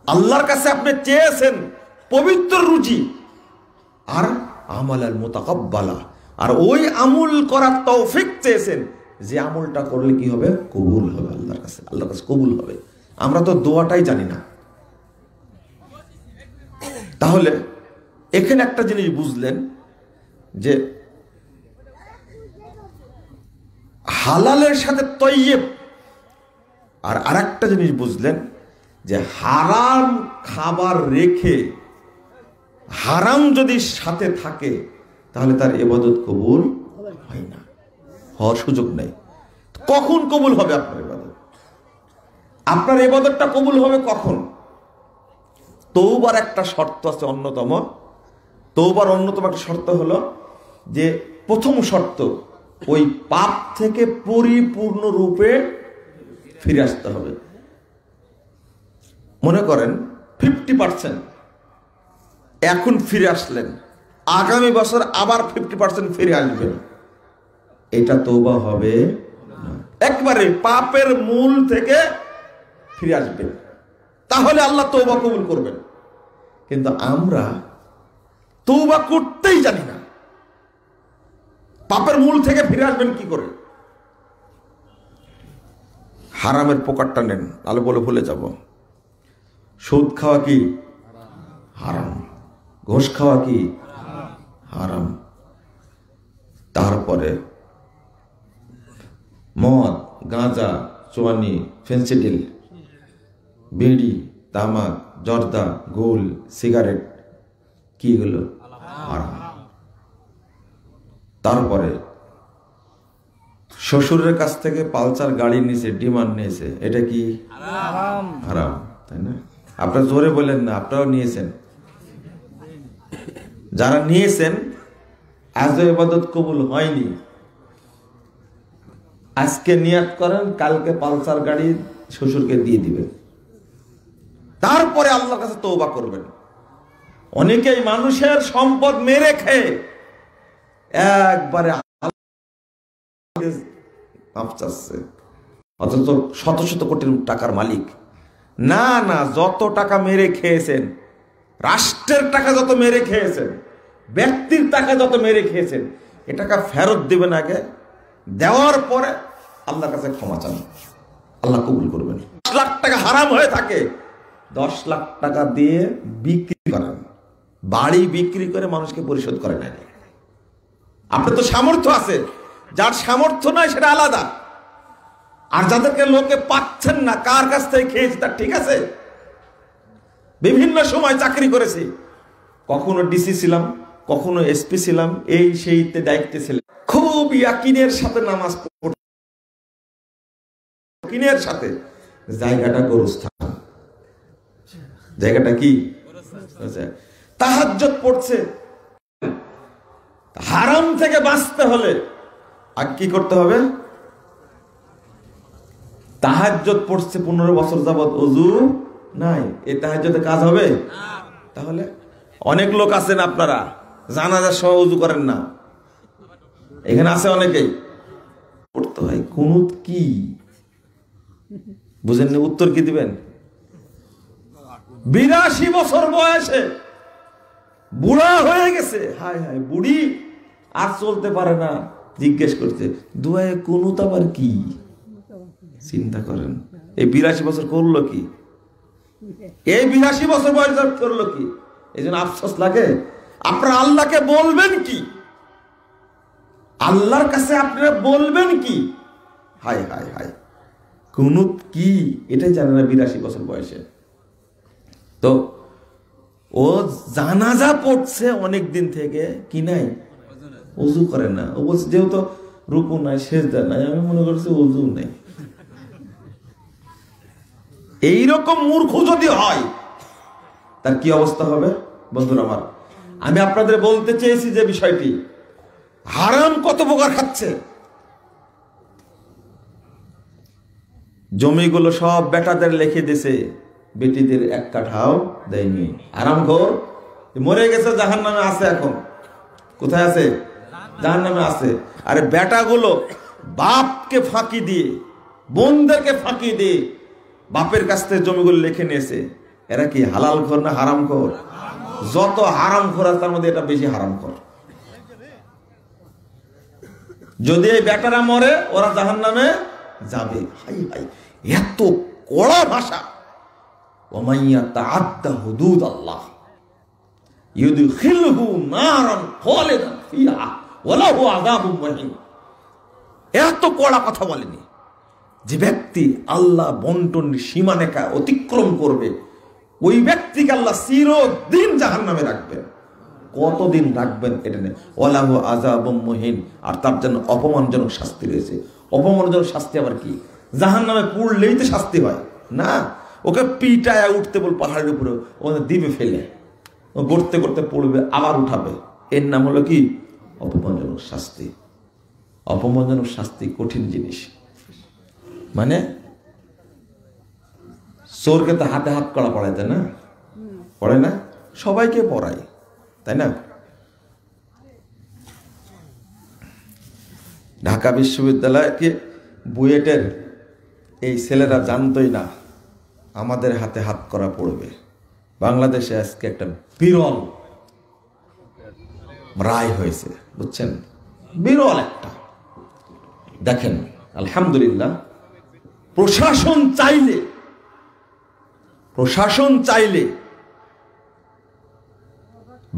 আল্লাহর কাছে আপনি চেয়েছেন পবিত্র রুজি আর আমালাল মুতাকাব্বালা, আর ওই আমল করার তৌফিক চেয়েছেন যে আমলটা করলে কি হবে? কবুল হবে আল্লাহর কাছে, আল্লাহর কাছে কবুল হবে। আমরা তো দোয়াটাই জানি না। তাহলে এখানে একটা জিনিস বুঝলেন যে হালালের সাথে তৈয়ব, আর আরেকটা জিনিস বুঝলেন যে হারাম খাবার রেখে হারাম যদি সাথে থাকে তাহলে তার ইবাদত কবুল হয় না, হওয়ার সুযোগ নেই। কখন কবুল হবে আপনার ইবাদত? আপনার ইবাদতটা কবুল হবে কখন? তওবার একটা শর্ত আছে অন্যতম। তওবার অন্যতম একটা শর্ত হলো যে প্রথম শর্ত ওই পাপ থেকে পরিপূর্ণরূপে ফিরে আসতে হবে। মনে করেন 50% এখন ফিরে আসলেন, আগামী বছর আবার 50% ফিরে আসবেন, এটা তওবা হবে না। একবারে পাপের মূল থেকে ফিরে আসবেন, তাহলে আল্লাহ তওবা কবুল করবেন। কিন্তু আমরা তওবা করতেই জানি না, পাপের মূল থেকে ফিরে আসবেন কি করে? হারামের পকেটটা নেন, আলো বলে ভুলে যাব। সুদ খাওয়া কি হারাম, ঘুষ খাওয়া কি হারাম, তারপরে মদ, গাঁজা, চুয়ানি, ফেন্সিডিল, বিড়ি, তামাক, জর্দা, গোল, সিগারেট, কি এগুলো হারাম। তারপরে শ্বশুরের কাছ থেকে পালসার গাড়ি নিয়েছে, ডিমান্ড নিয়েছে, এটা কি হারাম, তাই না? আপনারা জোরে বলেন না, আপনারাও নিয়েছেন। যারা নিয়েছেন আজও ইবাদত কবুল হয়নি, আজকে নিয়াত করেন কালকে পালসার গাড়ি শ্বশুরকে দিয়ে দিবেন, তারপরে আল্লাহর কাছে তওবা করবেন। অনেকেই মানুষের সম্পদ মেরে খেয়ে একবারে মাপ চাচ্ছে, অথচ শত শত কোটি টাকার মালিক। না না, যত টাকা মেরে খেয়েছেন, রাষ্ট্রের টাকা যত মেরে খেয়েছেন, ব্যক্তির টাকা যত মেরে খেয়েছেন, এ টাকা ফেরত দিবেন আগে, দেওয়ার পরে আল্লাহর কাছে ক্ষমা চান, আল্লাহ কবুল করবেন। 10 লাখ টাকা হারাম হয়ে থাকে, 10 লাখ টাকা দিয়ে বিক্রি করেন, বাড়ি বিক্রি করে মানুষকে পরিশোধ করে নেন। আপনার তো সামর্থ্য আছে, যার সামর্থ্য নাই সেটা আলাদা, আর যাদেরকে লোকে পাচ্ছেন না, কার কাছ থেকে খেয়েছে তার ঠিক আছে। বিভিন্ন সময় চাকরি করেছি, কখনো ডিসি ছিলাম, কখনো এসপি ছিলাম, এই সেইতে দায়িত্বে ছিলাম, খুব ইয়াকিনের সাথে নামাজ পড়তে, ইয়াকিনের সাথে। জায়গাটা গোরস্থান, জায়গাটা কি তাহাজ্জুদ পড়ছে। হারাম থেকে বাঁচতে হলে আর কি করতে হবে? তাহাজ্জুদ পড়ছে 15 বছর যাবত, ওযু নাই, এই তাহাজ্জুদে কাজ হবে? তাহলে অনেক লোক আছেন আপনারা জানাজার সময় ওযু করেন না, এখানে আছে অনেকেই। পড়তে হয় কুনুত কি বুঝেননি? উত্তর কি দিবেন? 82 বছর বয়সে বুড়া হয়ে গেছে, হায় হায় বুড়ি আর চলতে পারে না, জিজ্ঞেস করছে দুয়ায়ে কুনুত আবার কি? চিন্তা করেন, এই 82 বছর করলো কি? এই 82 বছর বয়স করলো কি? এই জন্য আফসোস লাগে। আপনারা আল্লাহকে বলবেন কি? আল্লাহর কাছে আপনারা বলবেন কি? হায় হায় হায়, কুনুত কি এটাই জানে না 82 বছর বয়সে। তো ও জানাজা পড়ছে অনেক দিন থেকে, কি নাই? ওযু করে না। ও বলছে যেহেতু রুকু নাই, সেজদা নাই, আমি মনে করছি ওযু নাই। এইরকম মূর্খ যদি হয় তার কি অবস্থা হবে বন্ধুরা আমার? আমি আপনাদের বলতে চেয়েছি যে বিষয়টি, হারাম কত প্রকার খাচ্ছে। জমিগুলো সব বেটাদের লিখে দিছে, বেটিদের এক কাঠাও দেয়নি। হারামখোর মরে গেছে, জাহান্নামে আছে। এখন কোথায় আছে? জাহান্নামে আছে। আরে বেটাগুলো বাপকে ফাঁকি দিয়ে, বোনদেরকে ফাঁকি দিয়ে বাপের কাছ থেকে জমিগুলো লিখে নিয়েছে। এরা কি হালাল খোর না হারাম খোর? যত হারাম খোর আছে তার মধ্যে এটা বেশি হারাম খোর। যদি এই বেটারা মরে, ওরা জাহান্নামে যাবে। হাই হাই, এত কড়া ভাষা। ওমাইয়া তাআদ্দা হুদুদ আল্লাহ ইউদখিলহু নারান খালিদান ফিহা ওয়া লাহু আযাবুম মুহিন। এত কড়া কথা বলেনি। যে ব্যক্তি আল্লাহ বন্টন সীমারেখা অতিক্রম করবে, ওই ব্যক্তিকে আল্লাহ চিরদিন জাহান্নামে রাখবেন। কতদিন রাখবেন এটা নেই। ওয়ালাহু আযাবুম মুহিন, আর তার জন্য অপমানজনক শাস্তি রয়েছে। অপমানজনক শাস্তি আবার কি? জাহান্নামে পড়লেই তো শাস্তি হয় না। ওকে পিটায় উঠতে বল পাহাড়ের উপরে, ওকে দিবে ফেলে, ও গড়তে গড়তে পড়বে, আবার উঠাবে। এর নাম হলো কি? অপমানজনক শাস্তি। অপমানজনক শাস্তি কঠিন জিনিস। মানে চোরকে তো হাতে হাত করা পড়ায়, তাই না? পড়ে না? সবাইকে পড়ায়, তাই না? ঢাকা বিশ্ববিদ্যালয়কে বুয়েটের এই ছেলেরা জানতোই না আমাদের হাতে হাত করা পড়বে। বাংলাদেশে আজকে একটা বিরল রায় হয়েছে, বুঝছেন? বিরল একটা। দেখেন, আলহামদুলিল্লাহ, প্রশাসন চাইলে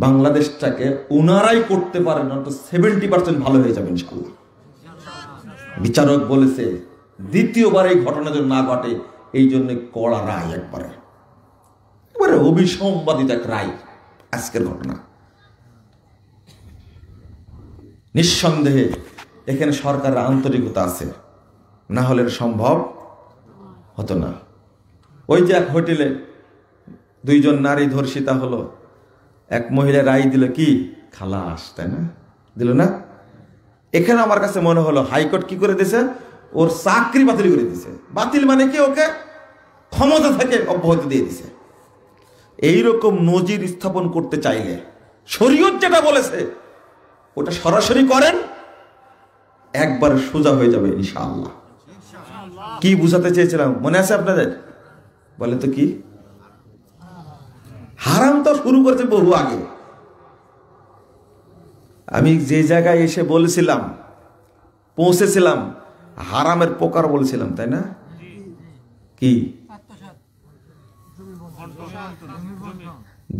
বাংলাদেশটাকে ওনারাই করতে পারেন, অন্তত 70% ভালো হয়ে যাবে ইনশাআল্লাহ। বিচারক বলেছে দ্বিতীয়বার এই ঘটনা যেন না ঘটে, এই জন্য কড়া রায়, একবারে অবিসম্বাদিত এক রায় আজকের ঘটনা। নিঃসন্দেহে এখানে সরকারের আন্তরিকতা আছে, না হলে সম্ভব হতো না। ওই যে এক হোটেলে 2 জন নারী ধর্ষিতা হলো, এক মহিলা রায় দিল কি? খালাস, তাই না? দিল না? এখানে আমার কাছে মনে হলো হাইকোর্ট কি করে দিয়েছে? ওর চাকরি বাতিল করে দিয়েছে। বাতিল মানে কি? ওকে ক্ষমতা থেকে অব্যাহতি দিয়ে দিছে। এইরকম নজির স্থাপন করতে চাইলে শরীয়ত যেটা বলেছে ওটা সরাসরি করেন, একবার সোজা হয়ে যাবে ইনশাআল্লাহ। কি বুঝাতে চেয়েছিলাম মনে আছে আপনাদের? বলে তো কি? হারাম তো শুরু করেছে বহু আগে। আমি যে জায়গায় এসে বলেছিলাম, পৌঁছেছিলাম, হারামের প্রকার বলেছিলাম, তাই না? কি?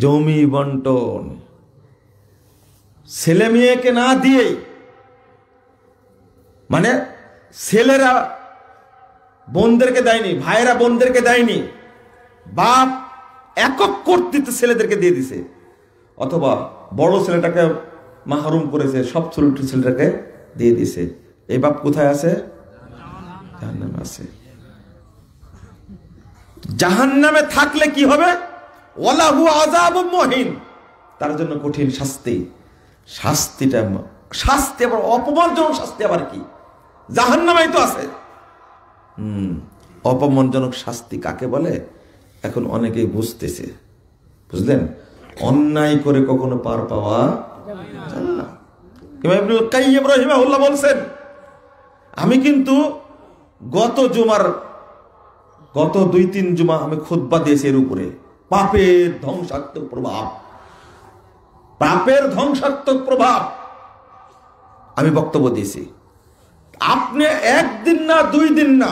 জমি বন্টন, ছেলে মেয়েকে না দিয়ে, মানে ছেলেরা বোনদেরকে দেয়নি, ভাইয়েরা বোনদেরকে দেয়নি, বাপ একক কর্তৃত্ব ছেলেদেরকে দিয়ে দিছে, অথবা বড় ছেলেটাকে মাহরুম করেছে, সব ছোট ছেলেটাকে দিয়ে দিছে। এই বাপ কোথায় আছে? জাহান্নামে আছে। জাহান্নামে থাকলে কি হবে? ওয়ালাহু আযাবুম মুহিন, তার জন্য কঠিন শাস্তি। শাস্তিটা শাস্তি আবার অপমানজনক শাস্তি আবার কি? জাহান্নামেই তো আছে। অপমানজনক শাস্তি কাকে বলে এখন অনেকেই বুঝতেছে, বুঝলেন? অন্যায় করে কখনো পার পাওয়া যায় না। ইমাম ইবনুল কাইয়্যিম রাহিমাহুল্লাহ বলছেন, আমি কিন্তু গত 2-3 জুমা আমি খুতবা দিয়েছি এর উপরে, পাপের ধ্বংসাত্মক প্রভাব, পাপের ধ্বংসাত্মক প্রভাব আমি বক্তব্য দিয়েছি। আপনি 1 দিন না 2 দিন না,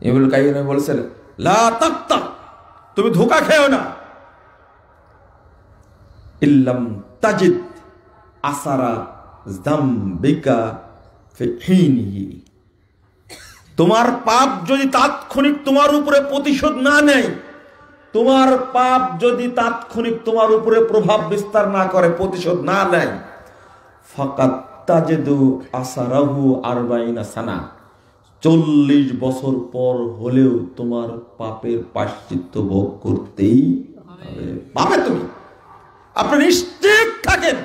ইবনুল কাইয়্যিম বলেছেন লা তাক্তা, তুমি ধোঁকা খেও না, ইল্লাম তাজিদ আসারা যামবিকা ফি হিনিহি, তোমার পাপ যদি তাৎক্ষণিক তোমার উপরে প্রতিশোধ না নেয়, তোমার পাপ যদি তাৎক্ষণিক তোমার উপরে প্রভাব বিস্তার না করে, প্রতিশোধ না নেয়, ফাকাত তাজিদু আসারাহু 40 সানা, 40 বছর পর হলেও তোমার পাপের প্রায়শ্চিত্ত ভোগ করতেই হবে। পাবে তুমি আপনি নিশ্চিত থাকেন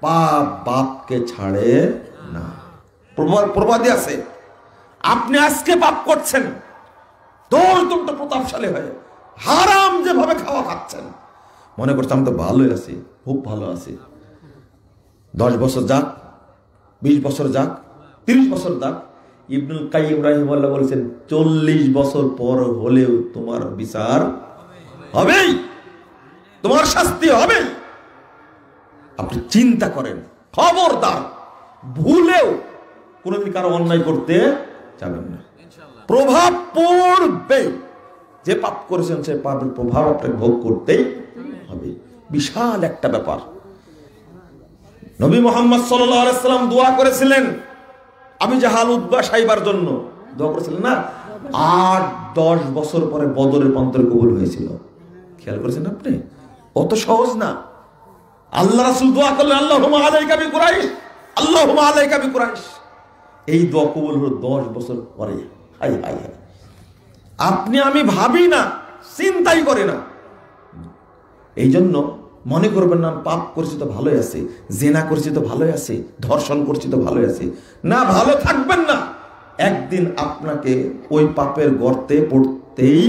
পাপ বাপকে ছাড়ে না। প্রবাদে আছে, আপনি আজকে পাপ করছেন, দোষদণ্ড প্রতাপশালী হয়ে হারাম যেভাবে খাওয়া খাচ্ছেন, মনে করছেন আমি তো ভালোই আছি, খুব ভালো আছি। 10 বছর যাক, 20 বছর যাক, 30 বছর যাক, ইবনুল কাইয়িম রাহিমাহুল্লাহ বলেছেন 40 বছর পর হলেও তোমার বিচার হবেই, তোমার শাস্তি হবে। আপনি চিন্তা করেন, খবরদার ভুলেও কোনোদিন কারো অন্যায় করতে যাবেন না। প্রভাব পড়বে, যে পাপ করেছেন সে পাপের প্রভাব আপনাকে ভোগ করতেই হবে। বিশাল একটা ব্যাপার। নবী মুহাম্মদ সাল্লাল্লাহু আলাইহি সাল্লাম দোয়া করেছিলেন আবু জাহাল উতবা সাইবার জন্য, দোয়া করেছিলেন না? 8-10 বছর পরে বদরের প্রান্তরে কবুল হয়েছিল। খেয়াল করেছেন আপনি? অত সহজ না। আল্লাহ রাসূল দোয়া করলেন আল্লাহুম্মা আলাইকা বিকুরাইশ, আল্লাহুম্মা আলাইকা বিকুরাইশ। এই দোয়া কবুল হলো 10 বছর পরে। হাই হাই হাই, আপনি আমি ভাবি না, চিন্তাই করে না। এই জন্য মনে করবেন না পাপ করছি তো ভালোই আছে, জেনা করছি তো ভালোই আছে, ধর্ষণ করছি তো ভালোই আছে। না, ভালো থাকবেন না, একদিন আপনাকে ওই পাপের গর্তে পড়তেই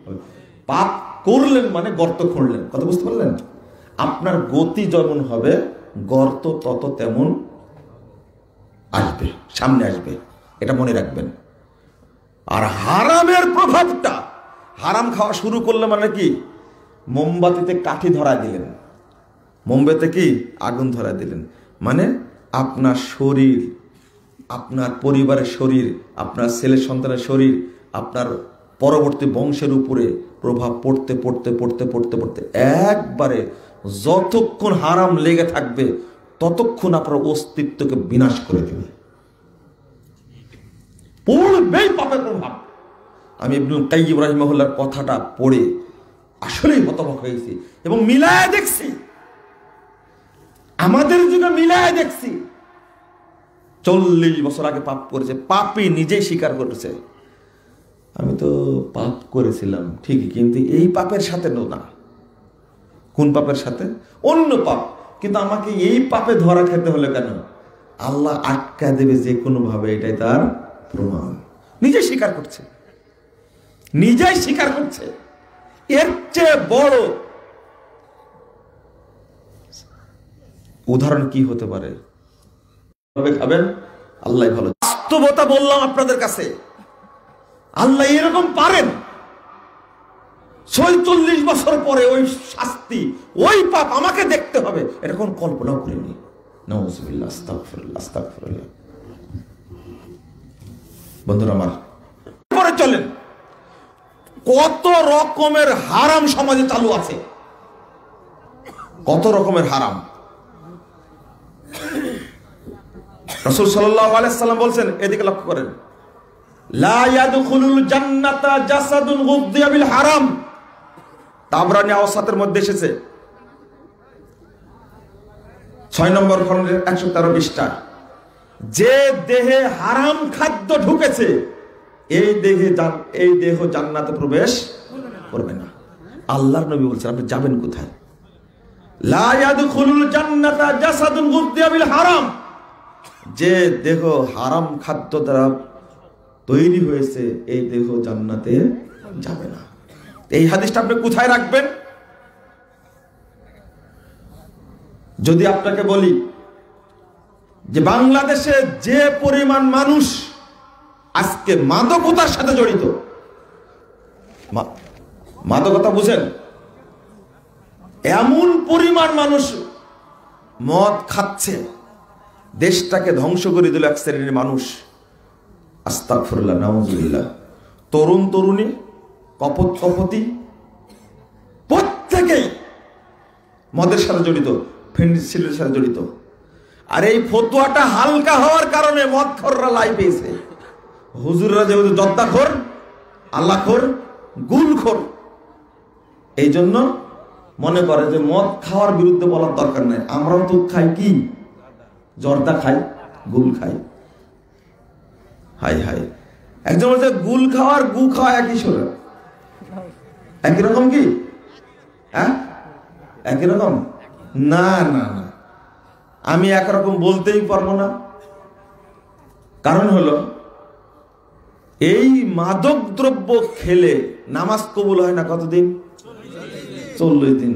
হবে। পাপ করলেন মানে গর্ত খুঁড়লেন, কথা বুঝতে পারলেন? আপনার গতি যেমন হবে গর্ত তত তেমন আসবে, সামনে আসবে, এটা মনে রাখবেন। আর হারামের প্রভাবটা, হারাম খাওয়া শুরু করলে মানে কি, মোমবাতিতে কাঠি ধরা দিলেন, মোমবাতিতে কি আগুন ধরা দিলেন, মানে আপনার শরীর, আপনার পরিবারের শরীর, আপনার ছেলে সন্তানের শরীর, আপনার পরবর্তী বংশের উপরে প্রভাব পড়তে পড়তে পড়তে পড়তে পড়তে একবারে যতক্ষণ হারাম লেগে থাকবে ততক্ষণ আপনার অস্তিত্বকে বিনাশ করে দেবে, পড়বেই পাপের প্রভাব। আমি ইবনুল কাইয়িম রাহিমাহুল্লাহর কথাটা পড়ে আসলেই হতবাক হয়েছি এবং মিলায় দেখছি, আমাদের যুগে মিলায় দেখছি। 40 বছর আগে পাপ করেছে, পাপই নিজেই স্বীকার করেছে, আমি তো পাপ করেছিলাম ঠিকই, কিন্তু এই পাপের সাথে না। কোন পাপের সাথে? অন্য পাপ। কিন্তু আমাকে এই পাপে ধরা খেতে হলে কেন? আল্লাহ আটকা দেবে যে কোনো ভাবে, এটাই তার প্রমাণ। নিজে স্বীকার করছে, নিজেই স্বীকার করছে। এর চেয়ে বড় উদাহরণ কি হতে পারে? খাবেন, আল্লাহ ভালো। বাস্তবতা বললাম আপনাদের কাছে, আল্লাহ এরকম পারেন। 46 বছর পরে ওই শাস্তি, ওই পাপ আমাকে দেখতে হবে, এটা কোন কল্পনাও করিনি। নাউযুবিল্লাহ, আস্তাগফিরুল্লাহ, আস্তাগফিরুল্লাহ। বন্ধুরা আমার, পরে চলেন, কত রকমের হারাম সমাজে চালু আছে, কত রকমের হারাম। রাসূল সাল্লাল্লাহু আলাইহি সাল্লাম বলছেন, এদিকে লক্ষ্য করেন, লা ইয়াদখুলুল জান্নাতা জাসাদুন গুযযিয়া বিল হারাম। তাবরানী আওসাতের মধ্যে এসেছে 6 নম্বর খণ্ডের 113 পৃষ্ঠা। যে দেহে হারাম খাদ্য ঢুকেছে এই দেহ জান্নাতে প্রবেশ করবে না। আল্লাহর নবী বলছেন, আপনি যাবেন কোথায়? লা ইয়াদখুলুল জান্নাতা জাসাদুন গুযযিয়া বিল হারাম। যে দেহ হারাম খাদ্য দ্বারা তৈরি হয়েছে এই দেহ জান্নাতে যাবে না। এই হাদিসটা আপনি কোথায় রাখবেন? যদি আপনাকে বলি যে বাংলাদেশে যে পরিমাণ মানুষ আজকে মাদকতার সাথে জড়িত, মাদকতা বুঝেন, এমন পরিমাণ মানুষ মদ খাচ্ছে, দেশটাকে ধ্বংস করে দিল এক শ্রেণীর মানুষ। আস্তাগফিরুল্লাহ, নাউযুবিল্লাহ। তরুণ তরুণী, কপতি প্রত্যেকেই মদের সাথে জড়িত, ফেন্সিলের সাথে জড়িত। আর এই ফতোয়াটা হালকা হওয়ার কারণে মদখোররা লাই পেয়েছে। হুজুররা যেহেতু জর্দাখোর, আল্লাহখোর, গুলখোর, এই জন্য মনে করে যে মদ খাওয়ার বিরুদ্ধে বলার দরকার নাই। আমরাও তো খাই, কি জর্দা খাই, গুল খাই। হাই হাই, একজন বলছে গুল খাওয়ার গু খাওয়া একই সুরে, একই রকম কি? হ্যাঁ, একই রকম। না না না, আমি একরকম বলতেই পারবো না। কারণ হলো এই মাদক দ্রব্য খেলে নামাজ কবুল হয় না কতদিন? 40 দিন।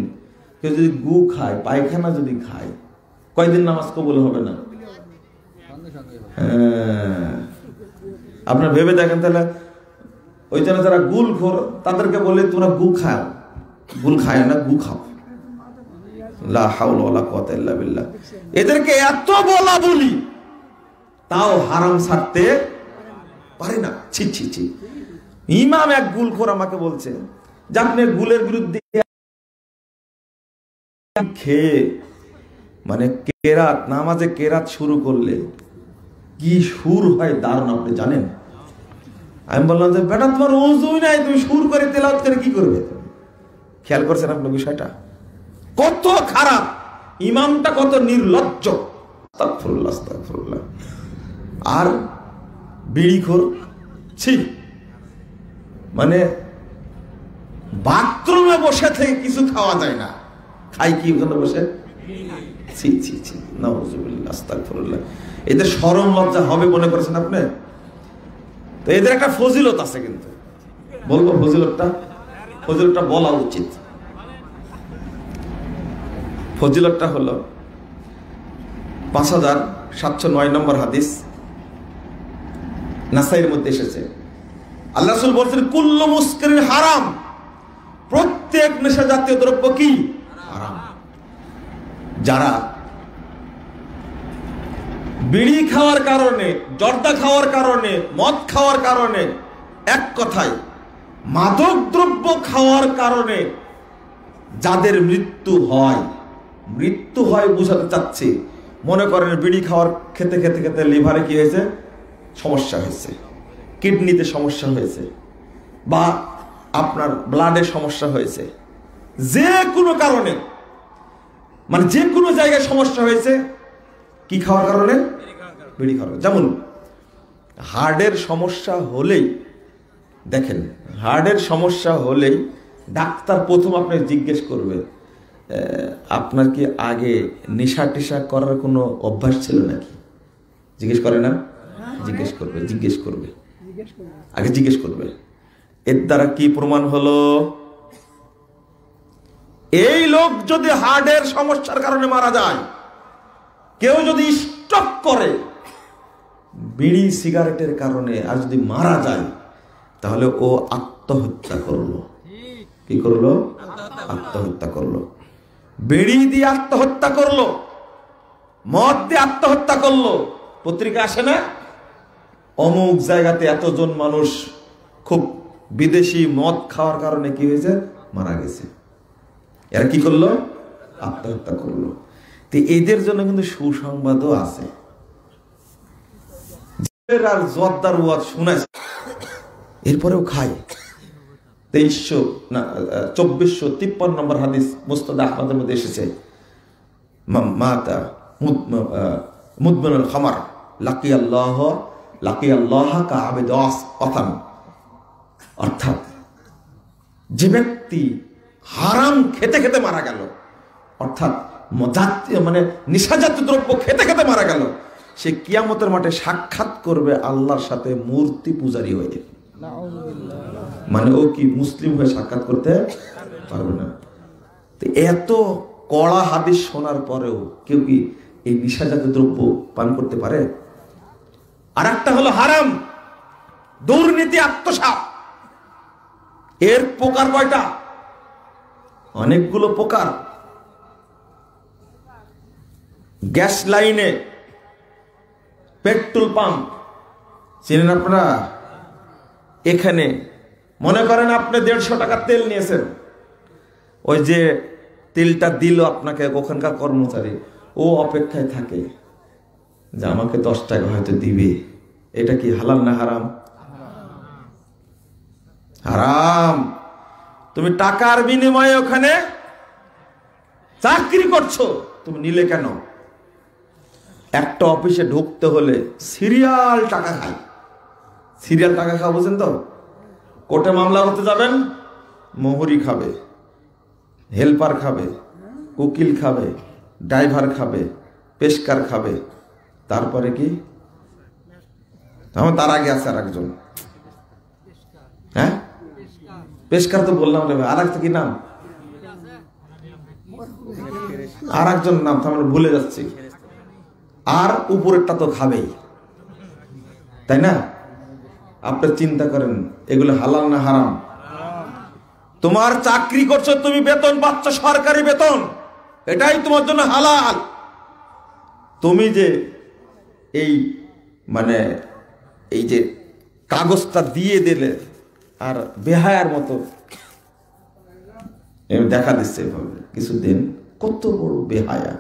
কেউ যদি গু খায়, পায়খানা যদি খায়, কয়দিন নামাজ কবুল হবে না? আপনার ভেবে দেখেন তাহলে ওই জন্য যারা গুল খোর তাদেরকে বলে তোমরা গু খাও, গুল খায় না, গু খাও। লা হাওলা ওয়ালা কুওয়াতা ইল্লা বিল্লাহ। এদেরকে এত বলা বলি তাও হারাম ছাড়তে পারে না। ছি ছি ছি। ইমাম এক গুলখোর আমাকে বলছে যে আপনি গুলের বিরুদ্ধে খেয়ে মানে কেরাত, নামাজে কেরাত শুরু করলে কি সুর হয় দারুণ, আপনি জানেন? আমি বললাম যে বেটা তোমার ওযুই নাই, তুমি সুর করে তেলাওয়াত করে কি করবে? খেয়াল করছেন আপনি বিষয়টা? কত খারাপ, ইমামটা কত নির্লজ্জ। আস্তাগফিরুল্লাহ আস্তাগফিরুল্লাহ। আর বিড়িখোর, ছি, মানে বাথরুমে বসে থেকে কিছু খাওয়া যায় না, খাই কি ওখানে বসে? ছি ছি ছি, নাউযুবিল্লাহ আস্তাগফিরুল্লাহ। এদের শরম লজ্জা হবে মনে করেছেন আপনি? তো এদের একটা ফজিলত আছে, কিন্তু বলবো ফজিলতটা বলা উচিত। ফজিলতটা হলো 5709 নম্বর হাদিস, নাসাইর মধ্যে এসেছে। আল্লাহ রাসূল বলেছেন কুল্লু মুসকিরিন হারাম, প্রত্যেক নেশা জাতীয় দ্রব্য কি? হারাম। যারা বিড়ি খাওয়ার কারণে, জর্দা খাওয়ার কারণে, মদ খাওয়ার কারণে, এক কথায় মাদক দ্রব্য খাওয়ার কারণে যাদের মৃত্যু হয় বুঝাতে চাচ্ছি, মনে করেন বিড়ি খাওয়ার খেতে খেতে খেতে লিভারে কি হয়েছে? সমস্যা হয়েছে, কিডনিতে সমস্যা হয়েছে, বা আপনার ব্লাডের সমস্যা হয়েছে, যে কোনো কারণে, মানে যে কোনো জায়গায় সমস্যা হয়েছে কি খাওয়ার কারণে? বিড়ি খাওয়ার। যেমন হার্টের সমস্যা হলেই, দেখেন হার্টের সমস্যা হলেই ডাক্তার প্রথম আপনাকে জিজ্ঞেস করবে আপনার কি আগে নেশা টেশা করার কোনো অভ্যাস ছিল নাকি? জিজ্ঞেস করে না? জিজ্ঞেস করবে আগে জিজ্ঞেস করবে। এর দ্বারা কি প্রমাণ হলো? এই লোক যদি হার্টের সমস্যার কারণে মারা যায়, কেউ যদি স্ট্রোক করে বিড়ি সিগারেটের কারণে আর যদি মারা যায়, তাহলে ও আত্মহত্যা করলো। কি করলো? আত্মহত্যা করলো। বিড়ি দিয়ে আত্মহত্যা করলো, মদ দিয়ে আত্মহত্যা করলো। পত্রিকা আসে না, অমুক জায়গাতে এতজন মানুষ খুব বিদেশি মদ খাওয়ার কারণে কি হয়েছে? মারা গেছে। এরা কি করলো? আত্মহত্যা করলো। তো এদের জন্য কিন্তু সুসংবাদও আছে। আর জোয়ার ওয়াজ শুনেছে, এরপরেও খায়। 2453 নম্বর হাদিস মুসনাদ আহমদের মধ্যে এসেছে, মাতা মুদমিনুল খামার লাকিয়াল্লাহ কাআবিদ আসাম। অর্থাৎ যে ব্যক্তি হারাম খেতে খেতে মারা গেল, অর্থাৎ মানে নিশাজাতীয় দ্রব্য খেতে খেতে মারা গেল, সে কিয়ামতের মাঠে সাক্ষাৎ করবে আল্লাহর সাথে মূর্তি পূজারী হয়ে। মানে ও কি মুসলিম হয়ে সাক্ষাৎ করতে পারবে না। তো এত কড়া হাদিস শোনার পরেও কেউ কি এই নিশাজাতীয় দ্রব্য পান করতে পারে? আর একটা হলো হারাম, দুর্নীতি, আত্মসাৎ। এর প্রকার কয়টা? অনেকগুলো প্রকার। গ্যাস লাইনে, পেট্রোল পাম্প চিনেন আপনারা? এখানে মনে করেন আপনি 150 টাকা তেল নিয়েছেন, ওই যে তেলটা দিল আপনাকে ওখানকার কর্মচারী, ও অপেক্ষায় থাকে যে আমাকে 10 টাকা হয়তো দিবে। এটা কি হালাল না হারাম? হারাম। তুমি টাকার বিনিময়ে ওখানে চাকরি করছো, তুমি নিলে কেন? একটা অফিসে ঢুকতে হলে সিরিয়াল টাকা খায়। সিরিয়াল টাকা খাওয়া বুঝেন তো? কোর্টে মামলা করতে যাবেন, মোহরি খাবে, হেল্পার খাবে, উকিল খাবে, ড্রাইভার খাবে, পেশকার খাবে, তারপরে কি তার আগে আছে আর একজন, হ্যাঁ পেশকার তো বললাম রে, আর একটা কি নাম, আর একজন নাম তো আমরা ভুলে যাচ্ছি। আর উপরেরটা তো খাবেই, তাই না? আপনি চিন্তা করেন এগুলো হালাল না হারাম? তোমার চাকরি করছো, তুমি বেতন পাচ্ছ, সরকারি বেতন, এটাই তোমার জন্য হালাল। তুমি যে এই মানে এই যে কাগজটা দিয়ে দিলে আর বেহায়ার মতো দেখা দিচ্ছে এভাবে কিছুদিন, কত বড় বেহায়া,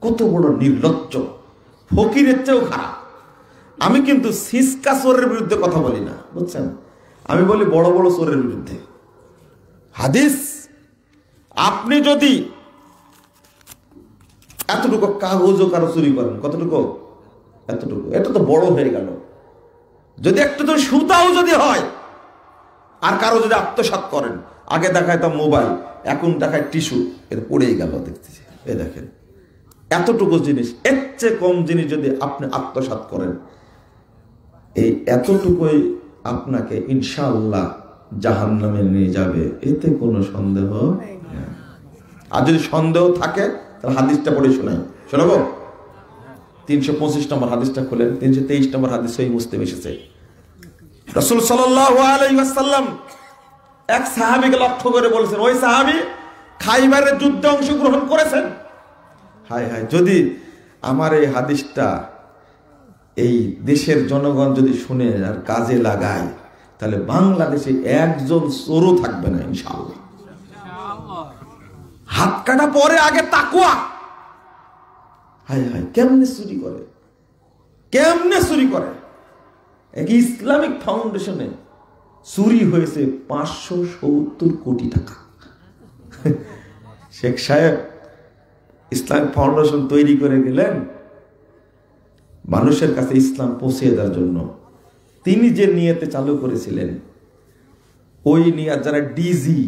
কত বড় নির্লজ্জ, ফকিরের চেয়েও খারাপ। আমি কিন্তু সিসকা চোরের বিরুদ্ধে কথা বলি না, বুঝছেন? আমি বলি বড় বড় চোরের বিরুদ্ধে। হাদিস, আপনি যদি এতটুকু কাগজও কারো চুরি করেন, কতটুকু? এতটুকু, এটা তো বড় হয়ে গেল। যদি একটু তো সুতাও যদি হয়, আর কারো যদি আত্মসাৎ করেন, আগে দেখায় তো মোবাইল, এখন দেখায় টিস্যু, এটা পড়েই গেল দেখতেছি। এ দেখেন এতটুকু জিনিস, এর চেয়ে কম জিনিস যদি আপনি আত্মসাৎ করেন, এই এতটুকুই আপনাকে ইনশাআল্লাহ জাহান্নামে নিয়ে যাবে, এতে কোনো সন্দেহ নেই। আর যদি সন্দেহ থাকে তাহলে হাদিসটা পড়ে শোনাই, শোনাবো? 325 নম্বর হাদিসটা খুলেন, 323 নম্বর হাদিস সহিহ মুসলিম এসেছে। রাসূল সাল্লাল্লাহু আলাইহি ওয়াসাল্লাম এক সাহাবীকে লক্ষ্য করে বলেছেন, ওই সাহাবী খাইবারের যুদ্ধে অংশগ্রহণ করেছেন। হায় হায়, যদি আমার এই হাদিসটা এই দেশের জনগণ যদি শুনে আর কাজে লাগায়, তাহলে বাংলাদেশে একজন চোরও থাকবে না ইনশাআল্লাহ। হাত কাটা পরে আগে তাকওয়া। হায় হায়, কেমনে চুরি করে, কেমনে চুরি করে? এক ইসলামিক ফাউন্ডেশনে চুরি হয়েছে 570 কোটি টাকা। শেখ সাহেব ইসলামিক ফাউন্ডেশন তৈরি করে গেলেন মানুষের কাছে ইসলাম পৌঁছে দেওয়ার জন্য। তিনি যে নিয়তে চালু করেছিলেন, ওই নিয়ত যারা ডিজি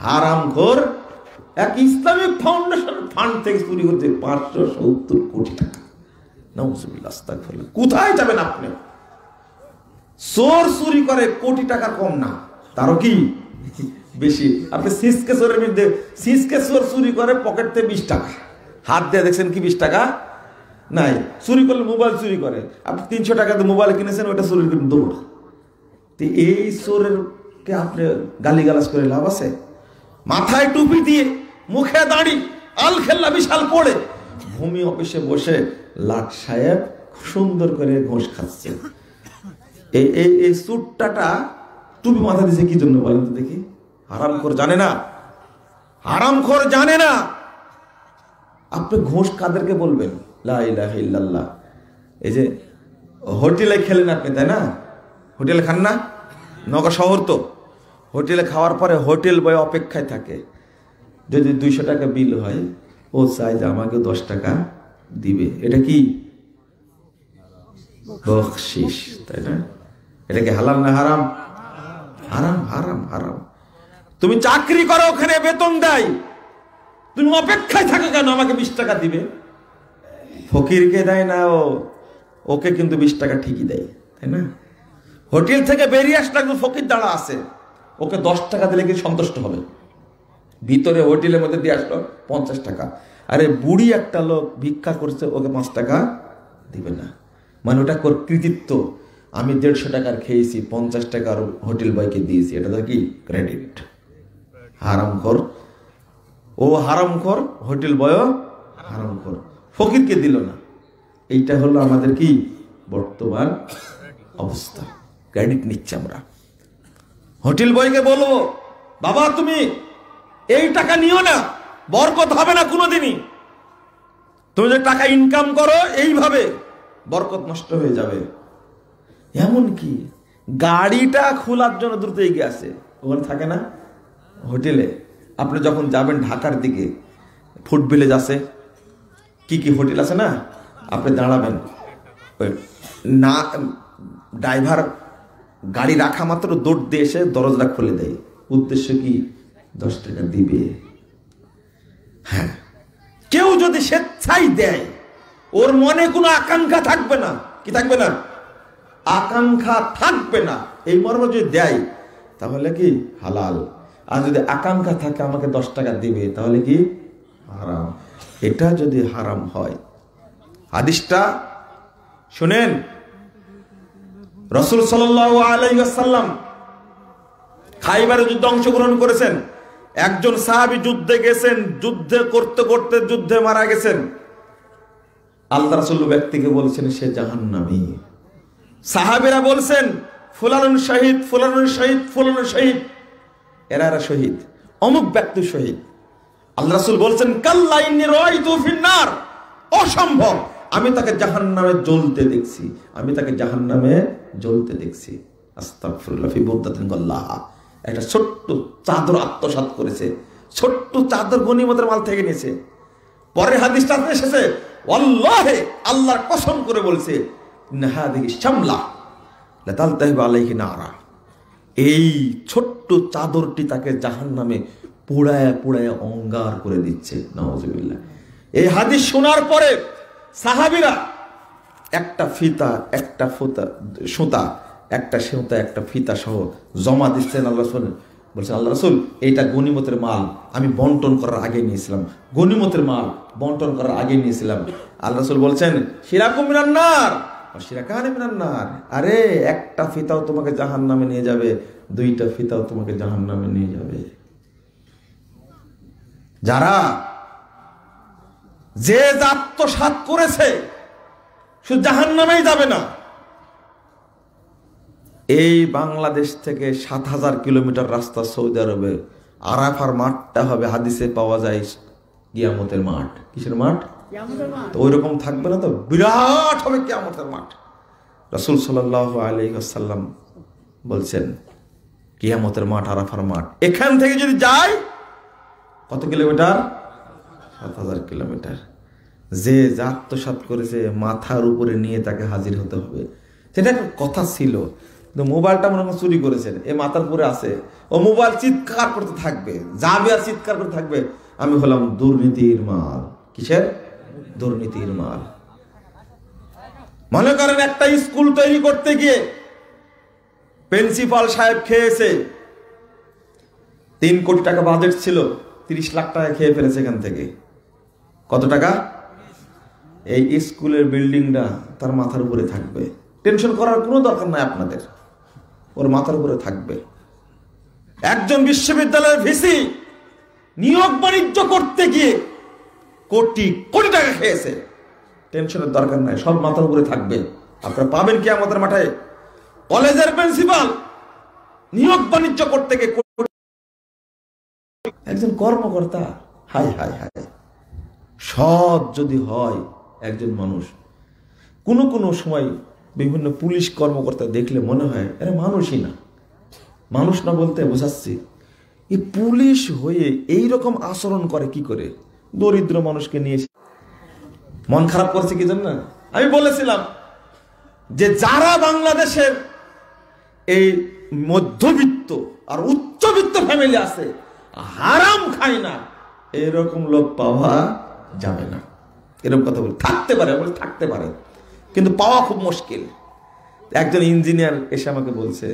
হারামখোর, এক ইসলামিক ফাউন্ডেশন ফান্ড থেকে চুরি করছে 570 কোটি টাকা। নাউজুবিল্লাহ, আস্তাগফিরুল্লাহ। কোথায় যাবেন আপনি? চোর চুরি করে কোটি টাকা কম না, তারও কি বেশি। আপনি সিসকে চোরের বিরুদ্ধে, সিসকে চোর চুরি করে পকেট থেকে 20 টাকা, হাত দিয়ে দেখছেন কি 20 টাকা নাই? চুরি করলে মোবাইল চুরি করে, আপনি 300 টাকাতে মোবাইল কিনেছেন, ওইটা চুরির কিন্তু দৌড়। তো এই চোরেরকে আপনি গালিগালাজ করে লাভ আছে? মাথায় টুপি দিয়ে, মুখে দাড়ি, আলখেল্লা বিশাল পড়ে, ভূমি অফিসে বসে লাট সাহেব সুন্দর করে ঘোষ খাচ্ছে। এই চুট্টাটা টুপি মাথা দিছে কি জন্য বলেন তো দেখি? হারামখোর জানে না, হারামখোর জানে না। আপনি ঘোষ কাদেরকে বলবেন? লা ইলাহা ইল্লাল্লাহ। এই যে হোটেলে খেলেন আপনি, তাই না? হোটেলে খান না? নগর শহর তো, হোটেলে খাওয়ার পরে হোটেল বয় অপেক্ষায় থাকে। যদি 200 টাকা বিল হয়, ও চাই যে আমাকে 10 টাকা দিবে। এটা কি বকশিশ, তাই না? এটা কি হালাল না হারাম? হারাম, হারাম, হারাম। তুমি চাকরি করো, ওখানে বেতন দেয়, তুমি অপেক্ষায় থাকো কেন আমাকে 20 টাকা দিবে? ফকিরকে দেয় না, ওকে কিন্তু 20 টাকা ঠিকই দেয়, তাই না? হোটেল থেকে বেরিয়ে আসলে একজন ফকির দাঁড়া আছে, ওকে 10 টাকা দিলে কি সন্তুষ্ট হবে? ভিতরে হোটেলের মধ্যে দিয়ে আসলো 50 টাকা, আরে বুড়ি একটা লোক ভিক্ষা করছে, ওকে 5 টাকা দিবে না। মানে ওটা কৃতিত্ব, আমি 150 টাকার খেয়েছি, 50 টাকার হোটেল বয়কে দিয়েছি, এটা তো কি ক্রেডিট। হারামখোর, ও হারামখোর, হোটেল বয় হারামখোর, ফকিরকে দিল না। এইটা হলো আমাদের কি বর্তমান অবস্থা। ক্রেডিট নিচ্ছে আমরা। হোটেল বয়কে বলবো, বাবা তুমি এই টাকা নিও না, বরকত হবে না কোনোদিনই। তুমি যে টাকা ইনকাম করো এইভাবে, বরকত নষ্ট হয়ে যাবে। এমনকি গাড়িটা খোলার জন্য দ্রুত এগিয়ে আসে, ওখানে থাকে না হোটেলে। আপনি যখন যাবেন ঢাকার দিকে, ফুড ভিলেজ আছে, কি কি হোটেল আছে না, আপনি দাঁড়াবেন, না ড্রাইভার গাড়ি রাখা মাত্র দৌড় দিয়ে এসে দরজা খুলে দেয়। উদ্দেশ্য কি? 10 টাকা দিবে। হ্যাঁ, কেউ যদি স্বেচ্ছাই দেয়, ওর মনে কোনো আকাঙ্ক্ষা থাকবে না। কি থাকবে না? আকাঙ্ক্ষা থাকবে না। এই মর্ম যদি দেয় তাহলে কি হালাল। আর যদি আকাঙ্ক্ষা থাকে আমাকে 10 টাকা দিবে, তাহলে কি হারাম। এটা যদি হারাম হয়, হাদিসটা শুনেন, রাসূল সাল্লাল্লাহু আলাইহি ওয়াসাল্লাম খাইবারে যুদ্ধে অংশগ্রহণ করেছেন। একজন সাহাবী যুদ্ধে গেছেন, যুদ্ধে করতে করতে যুদ্ধে মারা গেছেন। আল্লাহ রাসূল ব্যক্তিকে বলছেন সে জাহান্নামী। সাহাবীরা বলছেন ফুলানুন শহীদ, ফুলানুন শহীদ, ফুলানুন শহীদ, এরা শহীদ, অমুক ব্যক্তি শহীদ। আল্লাহ রাসূল বলছেন কাল্লা ইন্নী রাআইতু ফিন্নার, অসম্ভব, আমি তাকে জাহান্নামে জ্বলতে দেখছি, আমি তাকে জাহান্নামে জ্বলতে দেখছি। আস্তাগফিরুল্লাহ ফি বুরদাতিন গাল্লাহা, একটা ছোট্ট চাদর আত্মসাৎ করেছে, ছোট্ট চাদর গনিমতের মাল থেকে নিয়েছে। পরের হাদিসটা এসেছে ওয়াল্লাহি, আল্লাহর কসম করে বলছে নাহাদিহি শামলা লাতালতাহিবু আলাইহি নারা, এই ছোট্ট চাদরটি তাকে জাহান্নামে পোড়ায় পোড়ায় অঙ্গার করে দিচ্ছে। নাউজুবিল্লাহ। এই হাদিস শোনার পরে সাহাবীরা একটা ফিতা, একটা সুতা, একটা ফিতা সহ জমা দিচ্ছেন আল্লাহ রাসূল। বলছেন আল্লাহ রাসূল এইটা গনিমতের মাল, আমি বন্টন করার আগে নিয়েছিলাম, গনিমতের মাল বন্টন করার আগে নিয়েছিলাম। আল্লাহ রাসূল বলছেন শিরাকুম মিনান নার ওয়া শিরাকানি মিনান নার, আরে একটা ফিতাও তোমাকে জাহান্নামে নিয়ে যাবে, 2টা ফিতাও তোমাকে জাহান্নামে নিয়ে যাবে। যারা যে আত্মসাৎ করেছে শুধু জাহান্নামেই যাবে না, এই বাংলাদেশ থেকে 7000 কিলোমিটার রাস্তা সৌদি আরবে, আরাফার মাঠটা হবে হাদিসে পাওয়া যায় কিয়ামতের মাঠ। কিসের মাঠ? তো ওই রকম থাকবে না, তো বিরাট হবে কিয়ামতের মাঠ। রাসূল সাল্লাল্লাহু আলাইহি ওয়াসাল্লাম বলছেন কিয়ামতের মাঠ আরাফার মাঠ। এখান থেকে যদি যায় কত কিলোমিটার? 7000 কিলোমিটার। যে আত্মসাৎ করেছে মাথার উপরে নিয়ে তাকে হাজির হতে হবে। সেটা একটা কথা ছিল, কিন্তু মোবাইলটা মনে হয় চুরি করেছেন, এ মাথার উপরে আছে, ও মোবাইল চিৎকার করতে থাকবে, যাবে আর চিৎকার করতে থাকবে আমি হলাম দুর্নীতির মাল। কিসের? দুর্নীতির মাল। মনে করেন একটা স্কুল তৈরি করতে গিয়ে প্রিন্সিপাল সাহেব খেয়েছে 3 কোটি টাকা বাজেট ছিল, 30 লাখ টাকা খেয়ে ফেলেছে এখান থেকে। কত টাকা? এই স্কুলের বিল্ডিংটা তার মাথার উপরে থাকবে, টেনশন করার কোনো দরকার নাই আপনাদের, ওর মাথার উপরে থাকবে। একজন বিশ্ববিদ্যালয়ের ভিসি নিয়োগ বাণিজ্য করতে গিয়ে কোটি কোটি টাকা খেয়েছে, টেনশনের দরকার নাই, সব মাথার উপরে থাকবে। আপনারা পাবেন কি আমাদের মাঠে? কলেজের প্রিন্সিপাল নিয়োগ বাণিজ্য করতে গিয়ে একজন কর্মকর্তা, হায় হায় হায়, সৎ যদি হয় একজন মানুষ, কোনো কোনো সময় বিভিন্ন পুলিশ কর্মকর্তা দেখলে মনে হয় এরা মানুষই না। মানুষ না বলতে বোঝাচ্ছি, এই পুলিশ হয়ে এই রকম আচরণ করে কি করে? দরিদ্র মানুষকে নিয়ে মন খারাপ করছে কি জন্য? আমি বলেছিলাম যে যারা বাংলাদেশের এই মধ্যবিত্ত আর উচ্চবিত্ত ফ্যামিলি আছে, হারাম খায় না, এরকম লোক পাওয়া যাবে না। এরকম কথা বলে থাকতে পারে, বলে থাকতে পারে, কিন্তু পাওয়া খুব মুশকিল। একজন ইঞ্জিনিয়ার এসে আমাকে বলছে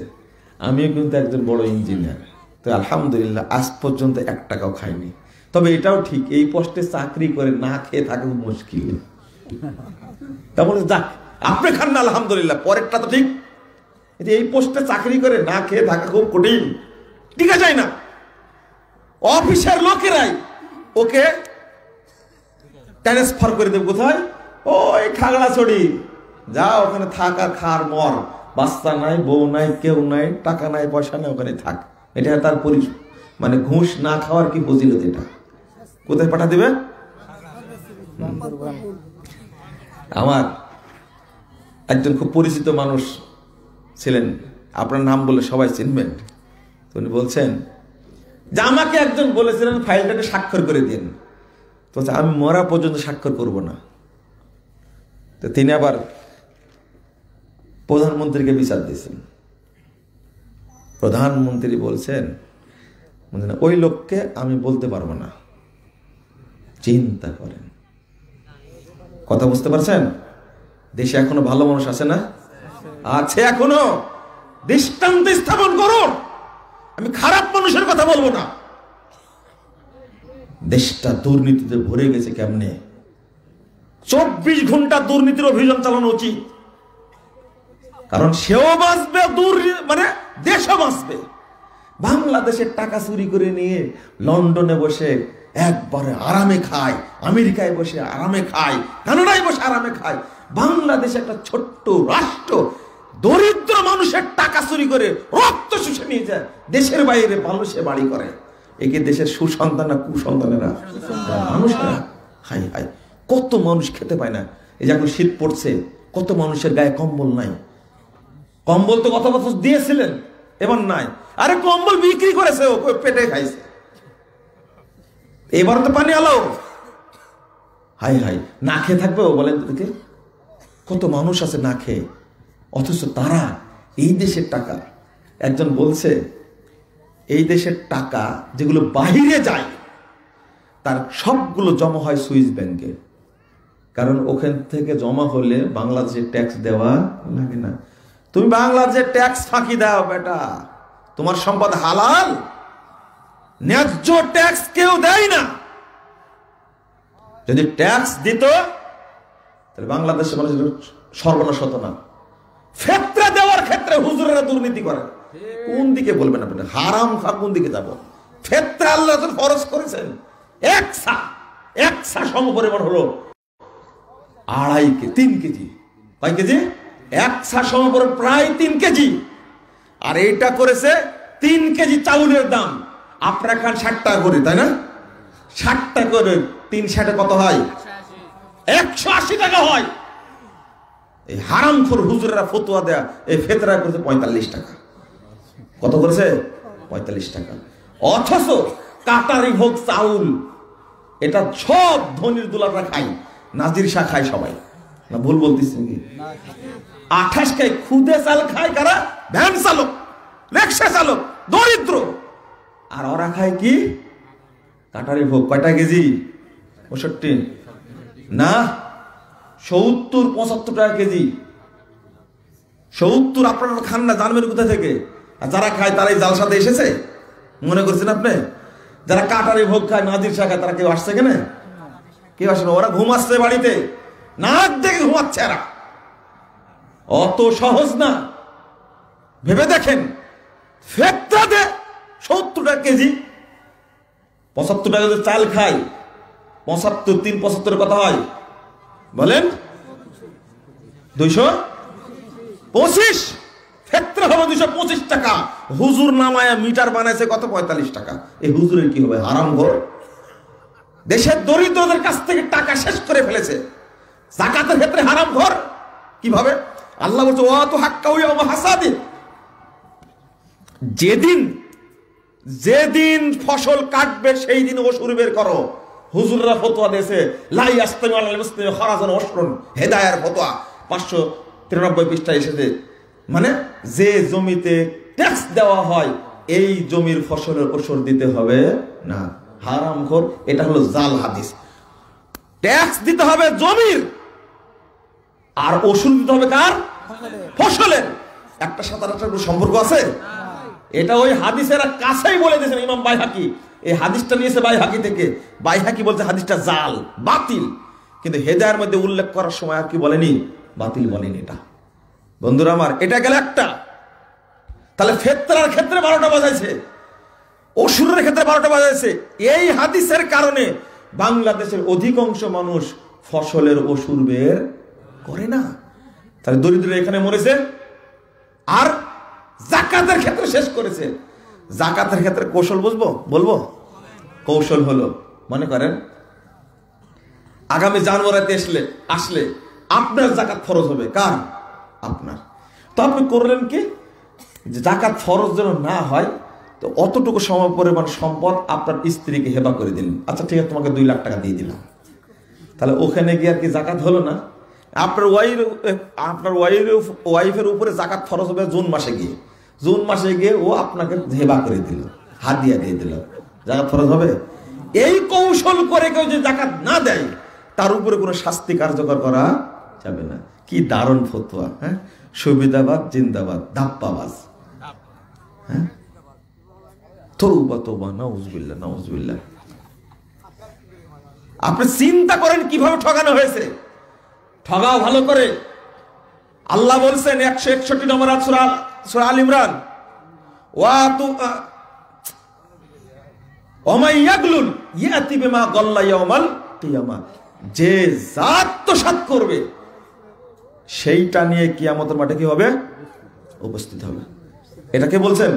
আমিও কিন্তু একজন বড় ইঞ্জিনিয়ার, তো আলহামদুলিল্লাহ আজ পর্যন্ত 1 টাকাও খাইনি। তবে এটাও ঠিক, এই পোস্টে চাকরি করে না খেয়ে থাকা খুব মুশকিল। তা বলে যাক আপনি খান না আলহামদুলিল্লাহ, পরেরটা তো ঠিক, এই পোস্টে চাকরি করে না খেয়ে থাকা খুব কঠিন, টিকা যায় না। অফিসের লোকেরাই ওকে ট্রান্সফার করে দেবে কোথায়? ওই খাগড়াছড়ি, যা ওখানে থাক আর খার মর, বাচ্চা নাই, বউ নাই, কেউ নাই, টাকা নাই, পয়সা নাই, ওখানে থাক। এটা তার মানে ঘুষ না খাওয়ার কি ফজিলত? এটা কোথায় পাঠা দিবে? আমার একজন খুব পরিচিত মানুষ ছিলেন, আপনার নাম বলে সবাই চিনবেন। উনি বলছেন যে আমাকে একজন বলেছিলেন ফাইলটাকে স্বাক্ষর করে দিন, তো আমি মরা পর্যন্ত স্বাক্ষর করব না। তো তিনি আবার প্রধানমন্ত্রীকে বিচার দিয়েছেন। প্রধানমন্ত্রী বলছেন ওই লোককে আমি বলতে পারবো না, চিন্তা করেন, কথা বুঝতে পারছেন? দেশে এখনো ভালো মানুষ আছে না? আছে এখনো। দৃষ্টান্ত স্থাপন করুন। আমি খারাপ মানুষের কথা বলবো না। দেশটা দুর্নীতিতে ভরে গেছে কেমনে? 24 ঘন্টা দুর্নীতির অভিযান চালানো উচিত, কারণ সেও বাঁচবে, মানে দেশও বাঁচবে। বাংলাদেশের টাকা চুরি করে নিয়ে লন্ডনে বসে একবারে আরামে খায়, আমেরিকায় বসে আরামে খায়, কানাডায় বসে আরামে খায়। বাংলাদেশ একটা ছোট্ট রাষ্ট্র, দরিদ্র মানুষের টাকা চুরি করে রক্ত শুষে নিয়ে যায়, দেশের বাইরে মানুষে বাড়ি করে। একে দেশের সুসন্তান না কুসন্তানেরা? মানুষেরা। হাই হাই, কত মানুষ খেতে পায় না। এই যে এখন শীত পড়ছে, কত মানুষের গায়ে কম্বল নাই। কম্বল তো গত বছর দিয়েছিলেন, এবার নাই। আরে কম্বল বিক্রি করেছে, ও পেটে খাইছে। এবার তো পানি আলো। হাই হাই, না খেয়ে থাকবে ও? বলেন দেখে, কত মানুষ আছে না খেয়ে, অথচ তারা এই দেশের টাকা। একজন বলছে এই দেশের টাকা যেগুলো বাহিরে যায় তার সবগুলো জমা হয় সুইস ব্যাংকে, কারণ ওখান থেকে জমা হলে বাংলাদেশের ট্যাক্স দেওয়া লাগে না। তুমি বাংলাদেশের ট্যাক্স ফাঁকি দাও বেটা, তোমার সম্পদ হালাল। ন্যায্য ট্যাক্স কেউ দেয় না। যদি ট্যাক্স দিত তাহলে বাংলাদেশের মানুষের সর্বনাশ হতো না। ফেতরা দেওয়ার ক্ষেত্রে হুজুরেরা দুর্নীতি করে, কোন দিকে বলবেন আপনি? হারাম খা, কোন দিকে যাব? ফেতরা আল্লাহ ফরজ করেছেন। এক সা সমপরিমাণ হলো 3 কেজি। কয় কেজি? এক সা সমপরিমাণ প্রায় 3 কেজি। আর এইটা করেছে 3 কেজি চাউলের দাম। আপনারা খান 60 টাকা করে, তাই না? 60 টাকা করে 3 60 কত হয়? 180 টাকা হয়। এই হারামখোর হুজুরেরা ফতোয়া দেয়া এই ফেতরা করেছে 45 টাকা। কত করেছে? 45 টাকা। অথচ কাটারি ভোগ চাউল, এটা সব ধনির দুলারা খাই, নাজির শাহ খায় সবাই। না ভুল বলতেছি নাকি? 28 খায় খুদে চাল খায় কারা? ভ্যান চালক, রিকশা চালক, দরিদ্র। আর ওরা খায় কি? কাটারি ভোগ। কয়টা কেজি? 65 না, 70-75 টাকা কেজি। 70 আপনারা খান না, জানবেন কোথা থেকে? আর যারা খায় তারাই জালসাতে এসেছে মনে করছেন আপনি? যারা কাটারি ভোগ খায়, নাজির শাহ খায়, তারা কেউ আসছে কেন? কেউ আসে না। ওরা ঘুমাচ্ছে বাড়িতে, নাক দেখে ঘুমাচ্ছে। এরা অত সহজ না, ভেবে দেখেন। ফেতরাতে 70 টাকা কেজি, 75 টাকা যদি চাল খায়, 75 3 75 কত হয় বলেন? 225। ফেতরা হবে 225 টাকা। হুজুর নামায়া মিটার বানাইছে কত? 45 টাকা। এই হুজুরের কি হবে? হারামখোর। দেশের দরিদ্রদের কাছ থেকে টাকা শেষ করে ফেলেছে। যাকাতের ক্ষেত্রে হারামখোর। কিভাবে? আল্লাহ বলছে ওয়াতু হাক্কাহু ইয়াওমা হাসাদি। যেদিন ফসল কাটবে সেই দিন ওসুর বের করো। হুজুররা ফতোয়া দিয়েছে লা ইয়াস্তামি আলাল মুসলিমি খারাজান ওসরুন, হেদায়ার ফতোয়া 593 পৃষ্ঠা এসেছে। মানে যে জমিতে ট্যাক্স দেওয়া হয় এই জমির ফসলের ওসর দিতে হবে না। হারামখোর। এটা হলো জাল হাদিস। ট্যাক্স দিতে হবে জমির, আর ওসর দিতে হবে কার? ফসলের। একটা সাথে আরেকটার সম্পর্ক আছে? এটা ওই হাদিসের কাছেই বলে দিয়েছেন ইমাম বাইহাকি। এই হাদিসটা নিয়েছে বাইহাকি থেকে। বাইহাকি বলছে হাদিসটা জাল, বাতিল। কিন্তু হেদায়ের মধ্যে উল্লেখ করার সময় আর কি বলেনি? বাতিল বলেনি। এটা বন্ধুরা আমার, এটা গেল একটা। তাহলে ফেতরার ক্ষেত্রে 12টা বাজাইছে, অসুরের ক্ষেত্রে 12টা বাজাইছে। এই হাদিসের কারণে বাংলাদেশের অধিকাংশ মানুষ ফসলের অসুর বের করে না। তাহলে দরিদ্র এখানে মরেছে। আর যাকাতের ক্ষেত্রে শেষ করেছে। যাকাতের ক্ষেত্রে কৌশল বলবো। কৌশল হলো, মনে করেন আগামী জানুয়ারিতে আসলে আপনার যাকাত ফরজ হবে। কার? আপনার। তো আপনি করলেন কি? যাকাত ফরজ যেন না হয়, তো অতটুকু সমপরিমাণ সম্পদ আপনার স্ত্রীকে হেবা করে দিলেন। আচ্ছা ঠিক আছে, তোমাকে 2 লাখ টাকা দিয়ে দিলাম। তাহলে ওখানে গিয়ে আর কি যাকাত হলো না? আপনার ওয়াইফের উপরে যাকাত ফরজ হবে জুন মাসে গিয়ে ও আপনাকে হেবা করে দিল, হাদিয়া দিয়ে দিল। যাকাত ফরজ হবে? এই কৌশল করে কেউ যে জাকাত না দেয় তার উপরে কোনো শাস্তি কার্যকর করা যাবে না। কি দারুণ ফতোয়া! হ্যাঁ, সুবিধাবাদ জিন্দাবাদ, ধাপ্পাবাজ। হ্যাঁ, তওবা তওবা, নাউজুবিল্লাহ নাউজুবিল্লাহ। আপনি চিন্তা করেন কিভাবে ঠকানো হয়েছে। ঠগাও ভালো করে। আল্লাহ বলছেন 161 নম্বর সূরা আল ইমরান, ওয়া তু ওমাই ইয়াগলুল ইয়াতি বিমা গাল্লা ইয়াউমাল কিয়ামা, যে আত্মসাৎ করবে সেইটা নিয়ে কিয়ামতের মাঠে কি হবে? উপস্থিত হবে। এটা কে বলছেন?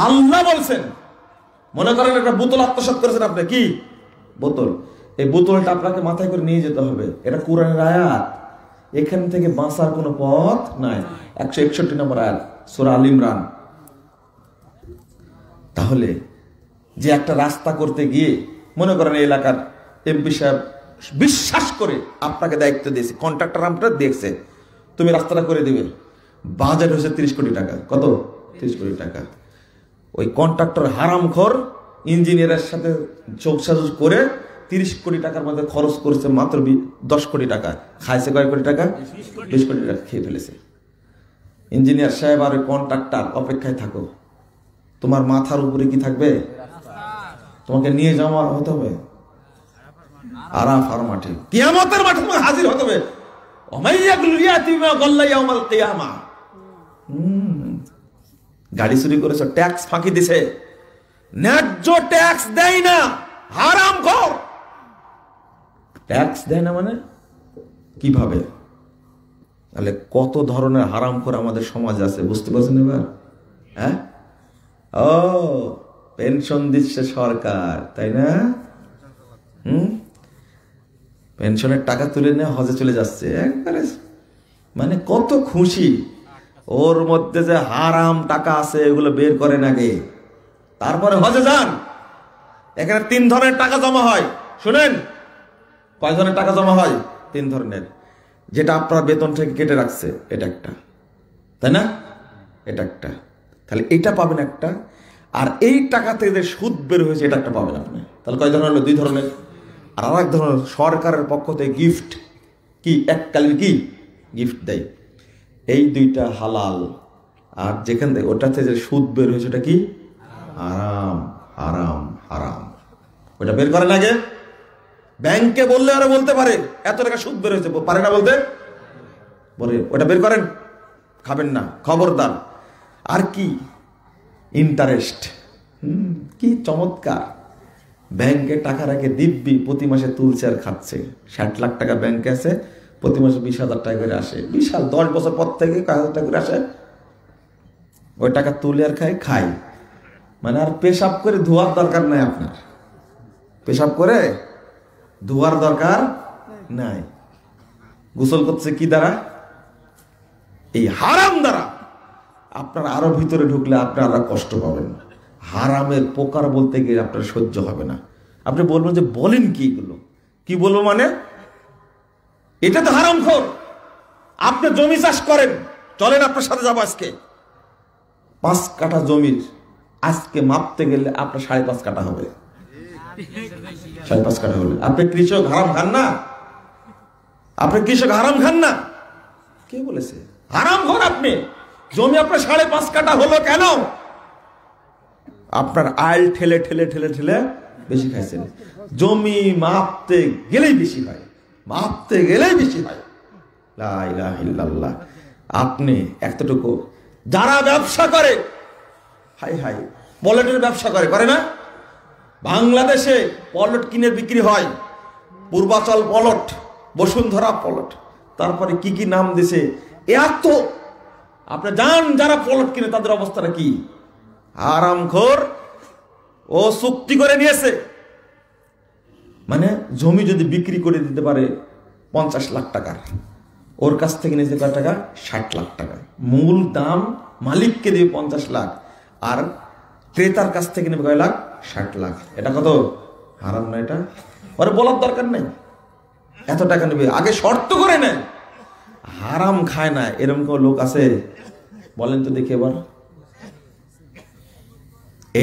আল্লাহ বলছেন। মনে করেন একটা বোতল আত্মসাৎ করেছেন আপনি, কি বোতল, এই বোতলটা আপনাকে মাথায় করে নিয়ে যেতে হবে। এটা কোরআনের আয়াত, এখান থেকে বাঁচার কোনো পথ নাই। 161 নম্বর আয়াত সূরা আল ইমরান। তাহলে যে একটা রাস্তা করতে গিয়ে মনে করেন এই এলাকার এমপি সাহেব বিশ্বাস করে আপনাকে দায়িত্ব দিয়েছে, কন্ট্রাক্টর আপনার দেখছে তুমি রাস্তাটা করে দিবে, বাজেট হয়েছে 30 কোটি টাকা। কত? 30 কোটি টাকা। ওই কন্ট্রাক্টর হারামখোর ইঞ্জিনিয়ারের সাথে যোগসাজশ করে 30 কোটি টাকার মধ্যে খরচ করেছে মাত্র 10 কোটি টাকা। খাইছে কয় কোটি টাকা? 20 কোটি টাকা খেয়ে ফেলেছে। ইঞ্জিনিয়ার সাহেব আর ওই কন্ট্রাক্টর অপেক্ষায় থাকো, তোমার মাথার উপরে কি থাকবে? তোমাকে নিয়ে যাওয়া হতে হবে আরাফার মাঠে, কিয়ামতের মাঠে তোমাকে হাজির হতে হবে। গাড়ি চুরি করেছ, ট্যাক্স ফাঁকি দিছে, ন্যায্য ট্যাক্স দেয় না, হারামখোর। ট্যাক্স দেয় না মানে কিভাবে? তাহলে কত ধরনের হারামখোর আমাদের সমাজে আছে, বুঝতে পারছেন এবার? হ্যাঁ, ও পেনশন দিচ্ছে সরকার, তাই না? পেনশনের টাকা তুলে নিয়ে হজে চলে যাচ্ছে একবারে, মানে কত খুশি। ওর মধ্যে যে হারাম টাকা আছে এগুলো বের করেন আগে, তারপরে হজে যান। এখানে 3 ধরনের টাকা জমা হয়, শুনেন। কয় ধরনের টাকা জমা হয়? 3 ধরনের। যেটা আপনার বেতন থেকে কেটে রাখছে এটা একটা, তাই না? এটা একটা, তাহলে এটা পাবেন একটা। আর এই টাকা থেকে যে সুদ বের হয়েছে এটা একটা পাবেন আপনি। তাহলে কয় ধরনের হলো? 2 ধরনের। আর আরেক ধরনের সরকারের পক্ষ থেকে গিফট, কি এককালীন কি গিফট দেয়, এই 2টা হালাল। আর যেখান থেকে ওটা থেকে যে সুদ বের হয়েছে ওটা কি? হারাম হারাম হারাম। ওটা বের করেন আগে। ব্যাংকে বললে আরো বলতে পারে এত টাকা সুদ বের হয়েছে, পারে না বলতে? বলে ওটা বের করেন, খাবেন না, খবরদার। আর কি ইন্টারেস্ট, কি চমৎকার। ব্যাংকে টাকা রাখে দিব্যি, প্রতি মাসে তুলছে আর খাচ্ছে। 60 লাখ টাকা ব্যাংকে আছে, প্রতি মাসে 20,000 টাকা করে আসে। বিশাল, 10 বছর পর থেকে 1,000 টাকা করে আসে। ওই টাকা তুলে আর খায়। মানে আর পেশাব করে ধোয়ার দরকার নাই আপনার, পেশাব করে ধোয়ার দরকার নাই। গোসল করছে কি দ্বারা? এই হারাম দ্বারা। আপনার আরো ভিতরে ঢুকলে আপনি আরো কষ্ট পাবেন। হারামের প্রকার বলতে গিয়ে আপনার সহ্য হবে না। আপনি বলবেন যে বলেন কি এগুলো, কি বলবো মানে? এটা তো হারামখোর। আপনি জমি চাষ করেন, চলেন আপনার সাথে যাবো আজকে। 5 কাঠা জমির আজকে মাপতে গেলে আপনার 5.5 কাঠা হবে। 5.5 কাঠা হলে আপনি কৃষক হারাম খান না? আপনি কৃষক হারাম খান না? কে বলেছে হারামখোর আপনি? জমি আপনার 5.5 কাঠা হলো কেন? আপনার আইল ঠেলে ঠেলে ঠেলে ঠেলে বেশি খাইছেন। জমি মাপতে গেলেই বেশি হয়, মাপতে গেলেই বেশি হয়। লা ইলাহা ইল্লাল্লাহ। আপনি এতটুকু, যারা ব্যবসা করে, হাই হাই, পলটের ব্যবসা করে না? বাংলাদেশে পলট কিনে বিক্রি হয়, পূর্বাচল পলট, বসুন্ধরা পলট, তারপরে কি কি নাম দিছে এত। আপনি যান, যারা পলট কিনে তাদের অবস্থাটা কি? হারামখোর। ও চুক্তি করে নিয়েছে, মানে জমি যদি বিক্রি করে দিতে পারে 50 লাখ টাকার, ওর কাছ থেকে নিয়েছে কয় টাকা? 60 লাখ টাকা। মূল দাম মালিককে দিয়ে 50 লাখ, আর ক্রেতার কাছ থেকে নেবে কয় লাখ? 60 লাখ। এটা কত হারাম না? এটা ওরে বলার দরকার নেই, এত টাকা নেবে। আগে শর্ত করে নেয়। হারাম খায় না এরকম কোন লোক আছে? বলেন তো দেখি এবার।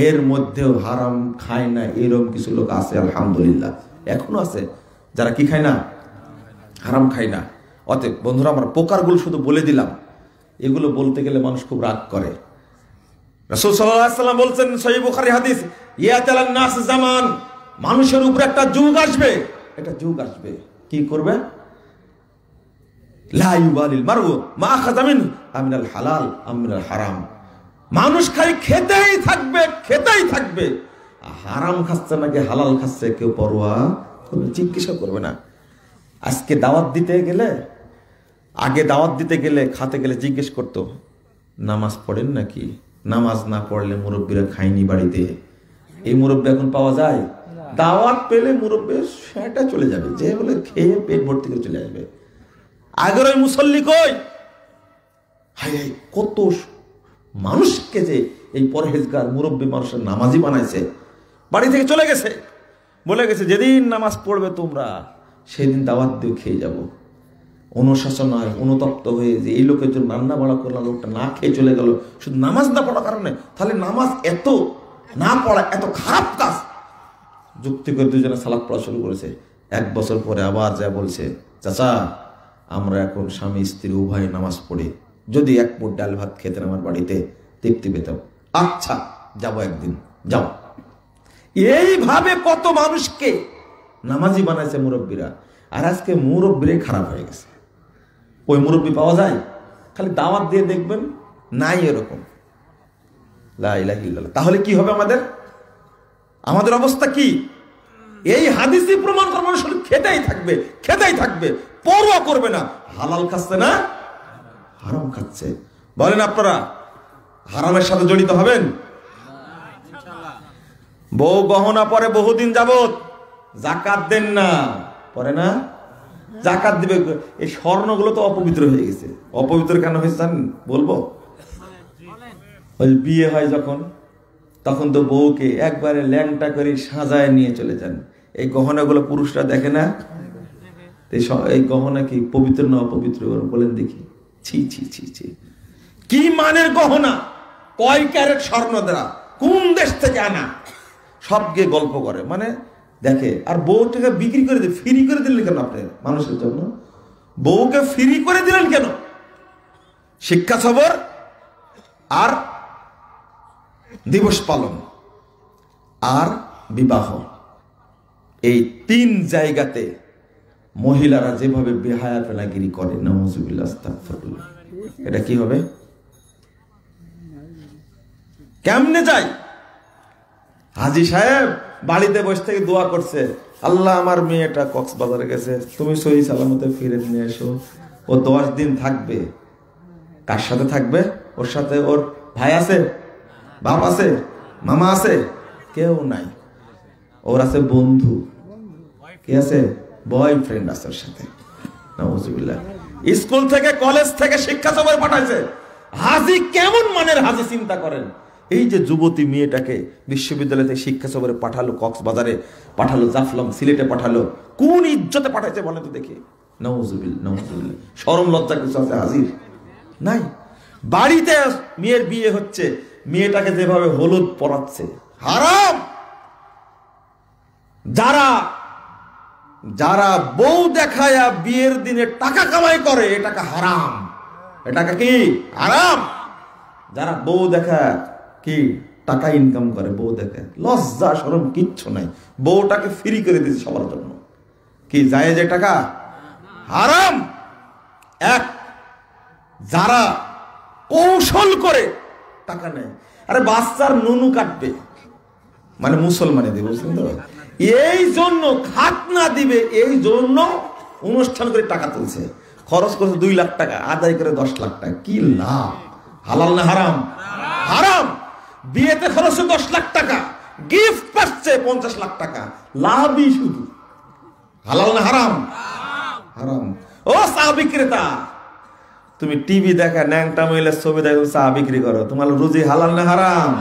এর মধ্যেও হারাম খায় না এরকম কিছু লোক আছে, আলহামদুলিল্লাহ এখনো আছে যারা কি খায় না, হারাম খায় না। অতএব বন্ধুরা, আমরা প্রকারগুলো শুধু বলে দিলাম, এগুলো বলতে গেলে মানুষ খুব রাগ করে। রাসূল সাল্লাল্লাহু আলাইহি ওয়াসাল্লাম বলছেন, সহিহ বুখারী হাদিস, ইয়াতালান নাস জামান, মানুষের উপর একটা যুগ আসবে, একটা যুগ আসবে, কি করবে, লা ইউবালিল মারউ মা আখাযা মিনহু আমিনাল হালাল আমিনাল হারাম। মানুষ খালি খেতেই থাকবে, খেতেই থাকবে, হারাম খাচ্ছে নাকি হালাল খাচ্ছে কেউ পরোয়া করবে, জিজ্ঞাসা করবে না। আজকে দাওয়াত দিতে গেলে, আগে দাওয়াত দিতে গেলে, খাতে গেলে জিজ্ঞেস করতো নামাজ পড়েন নাকি, নামাজ না পড়লে মুরব্বীরা খায়নি বাড়িতে। এই মুরব্বী এখন পাওয়া যায়? দাওয়াত পেলে মুরব্বী সেটা চলে যাবে, যে বলে খেয়ে পেট ভর্তি করে চলে আসবে। আগের ওই মুসল্লি কই? হাই হাই, কত মানুষকে যে এই পরহেজগার মুরব্বী মানুষের নামাজি বানাইছে, বাড়ি থেকে চলে গেছে, বলে গেছে যেদিন নামাজ পড়বে তোমরা সেদিন দাওয়াত দিয়ে খেয়ে যাব। অনুশাসন হয়, অনুতপ্ত হয়ে যে এই লোকের জন্য রান্না বাড়া করলাম, লোকটা না খেয়ে চলে গেল শুধু নামাজ না পড়ার কারণে। তাহলে নামাজ এত না পড়া এত খারাপ কাজ। যুক্তি করে দুজনে সালাত পড়া শুরু করেছে। 1 বছর পরে আবার যা বলছে, চাচা আমরা এখন স্বামী স্ত্রী উভয় নামাজ পড়ি, যদি 1 মুঠ ডাল ভাত খেতেন আমার বাড়িতে তৃপ্তি পেতাম। আচ্ছা যাবো একদিন, যাও। এইভাবে কত মানুষকে নামাজি বানাইছে মুরব্বীরা। আর আজকে মুরব্বীরাই খারাপ হয়ে গেছে। ওই মুরব্বী পাওয়া যায়? খালি দাওয়াত দিয়ে দেখবেন, নাই এরকম। লা ইলাহা ইল্লাল্লাহ। তাহলে কি হবে আমাদের? আমাদের অবস্থা কি? এই হাদিসই প্রমাণ করে মানুষ খেতেই থাকবে, খেতেই থাকবে, পরোয়া করবে না। হালাল খাচ্ছে না হারাম খাচ্ছে। বলেন আপনারা হারামের সাথে জড়িত হবেন? বউ গহনা পরে বহুদিন যাবত, যাকাত দেন না, পরে না যাকাত দিবে। এই স্বর্ণগুলো তো অপবিত্র হয়ে গেছে। অপবিত্র কেন হয়েছে জানেন? বলবো। ওই বিয়ে হয় যখন, তখন তো বউকে একবারে ল্যাংটা করে সাজায় নিয়ে চলে যান। এই গহনাগুলো পুরুষরা দেখে না, এই গহনা কি পবিত্র না অপবিত্র বলেন দেখি। ছি ছি ছি ছি, কি মানের গহনা, কয় ক্যারেট স্বর্ণ দেওয়া, কোন দেশ থেকে আনা, সব গিয়ে গল্প করে, মানে দেখে। আর বউটাকে বিক্রি করে দিয়ে ফ্রি করে দিলেন কেন আপনি মানুষের জন্য? বউকে ফ্রি করে দিলেন কেন? শিক্ষা সবর আর দিবস পালন আর বিবাহ, এই 3 জায়গাতে মহিলারা যেভাবে বেহায়াপনাগিরি করে, নাউযুবিল্লাহ আস্তাগফিরুল্লাহ, এটা কি হবে? কেমনে যায়? হাজী সাহেব বাড়িতে বসে থেকে দোয়া করছে, আল্লাহ আমার মেয়েটা কক্সবাজারে গেছে, তুমি সহি সালামতে ফিরে নিয়ে এসো। ও 10 দিন থাকবে। কার সাথে থাকবে? ওর সাথে ওর ভাই আছে, বাপ আছে, মামা আছে? কেউ নাই। ওর আছে বন্ধু। কে আছে? বয়ফ্রেন্ড আছে ওর সাথে। নাউযুবিল্লাহ। স্কুল থেকে কলেজ থেকে শিক্ষা সফরে পাঠাইছে। হাজী কেমন মানের হাজী চিন্তা করেন। এই যে যুবতী মেয়েটাকে বিশ্ববিদ্যালয় থেকে শিক্ষা সফরে পাঠালো, কক্সবাজারে পাঠালো, জাফলং সিলেটে পাঠালো, কোন ইজ্জতে পাঠাইছে বলেন তো দেখি। নাউযুবিল্লাহ নাউযুবিল্লাহ। শরম লজ্জা কিছু আছে হাজির নাই। বাড়িতে মেয়ের বিয়ে হচ্ছে, মেয়েটাকে যেভাবে হলুদ পরাচ্ছে, হারাম। যারা যারা বউ দেখায়া বিয়ের দিনে টাকা কামাই করে, এটাকে হারাম। এটাকে কি হারাম? যারা বউ দেখা কি টাকা ইনকাম করে, বউ দেখে, লজ্জা শরম কিচ্ছু নাই, বউটাকে ফ্রি করে দিয়েছে সবার জন্য। কি যায় যে টাকা হারাম। এক, যারা কৌশল করে টাকা নেয়, আরে বাচ্চার নুনু কাটবে, মানে মুসলমানে দেবে, বুঝলেন তো? এই জন্য খাতনা দিবে, এই জন্য অনুষ্ঠান করে টাকা তুলছে, খরচ করছে 2 লাখ টাকা, আদায় করে 10 লাখ টাকা। কি লাভ? হালাল না হারাম? হারাম। বিয়েতে খরচ 10 লাখ টাকা, গিফট পাচ্ছে 50 লাখ টাকা, লাভই শুধু। হালাল না হারাম? হারাম। ও চা বিক্রেতা, তুমি টিভি দেখা ন্যাংটা মহিলার ছবি দেখো, চা বিক্রি করো, তোমার রুজি হালাল না হারাম?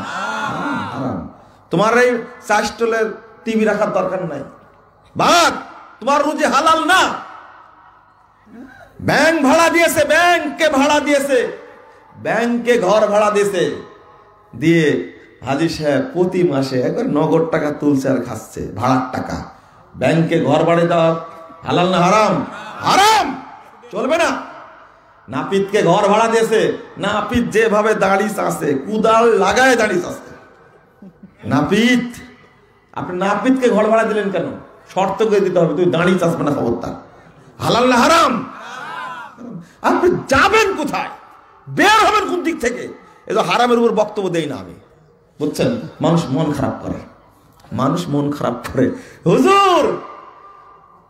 হারাম। তোমার এই চা স্টলের টিভি রাখার দরকার নাই, বাদ, তোমার রুজি হালাল না। ব্যাংক ভাড়া দিয়েছে, ব্যাংকে ভাড়া দিয়েছে, ব্যাংকে ঘর ভাড়া দিয়েছে, দিয়ে হাজি সাহেব প্রতি মাসে একবার নগদ টাকা তুলছে আর খাচ্ছে, ভাড়ার টাকা। ব্যাংকে ঘর বাড়ি দেওয়া হালাল না হারাম? হারাম, চলবে না। নাপিতকে ঘর ভাড়া দিয়েছে, নাপিত যেভাবে দাড়ি চাষে, কুদাল লাগায় দাড়ি চাষে। নাপিত, আপনি নাপিতকে ঘর ভাড়া দিলেন কেন? শর্ত করে দিতে হবে, তুই দাড়ি চাষবে না, খবরদার। হালাল না হারাম? আপনি যাবেন কোথায়, বের হবেন কোন দিক থেকে? এই হারামের উপর বক্তব্য দেই না আমি, বুঝছেন? মানুষ মন খারাপ করে, মানুষ মন খারাপ করে। হুজুর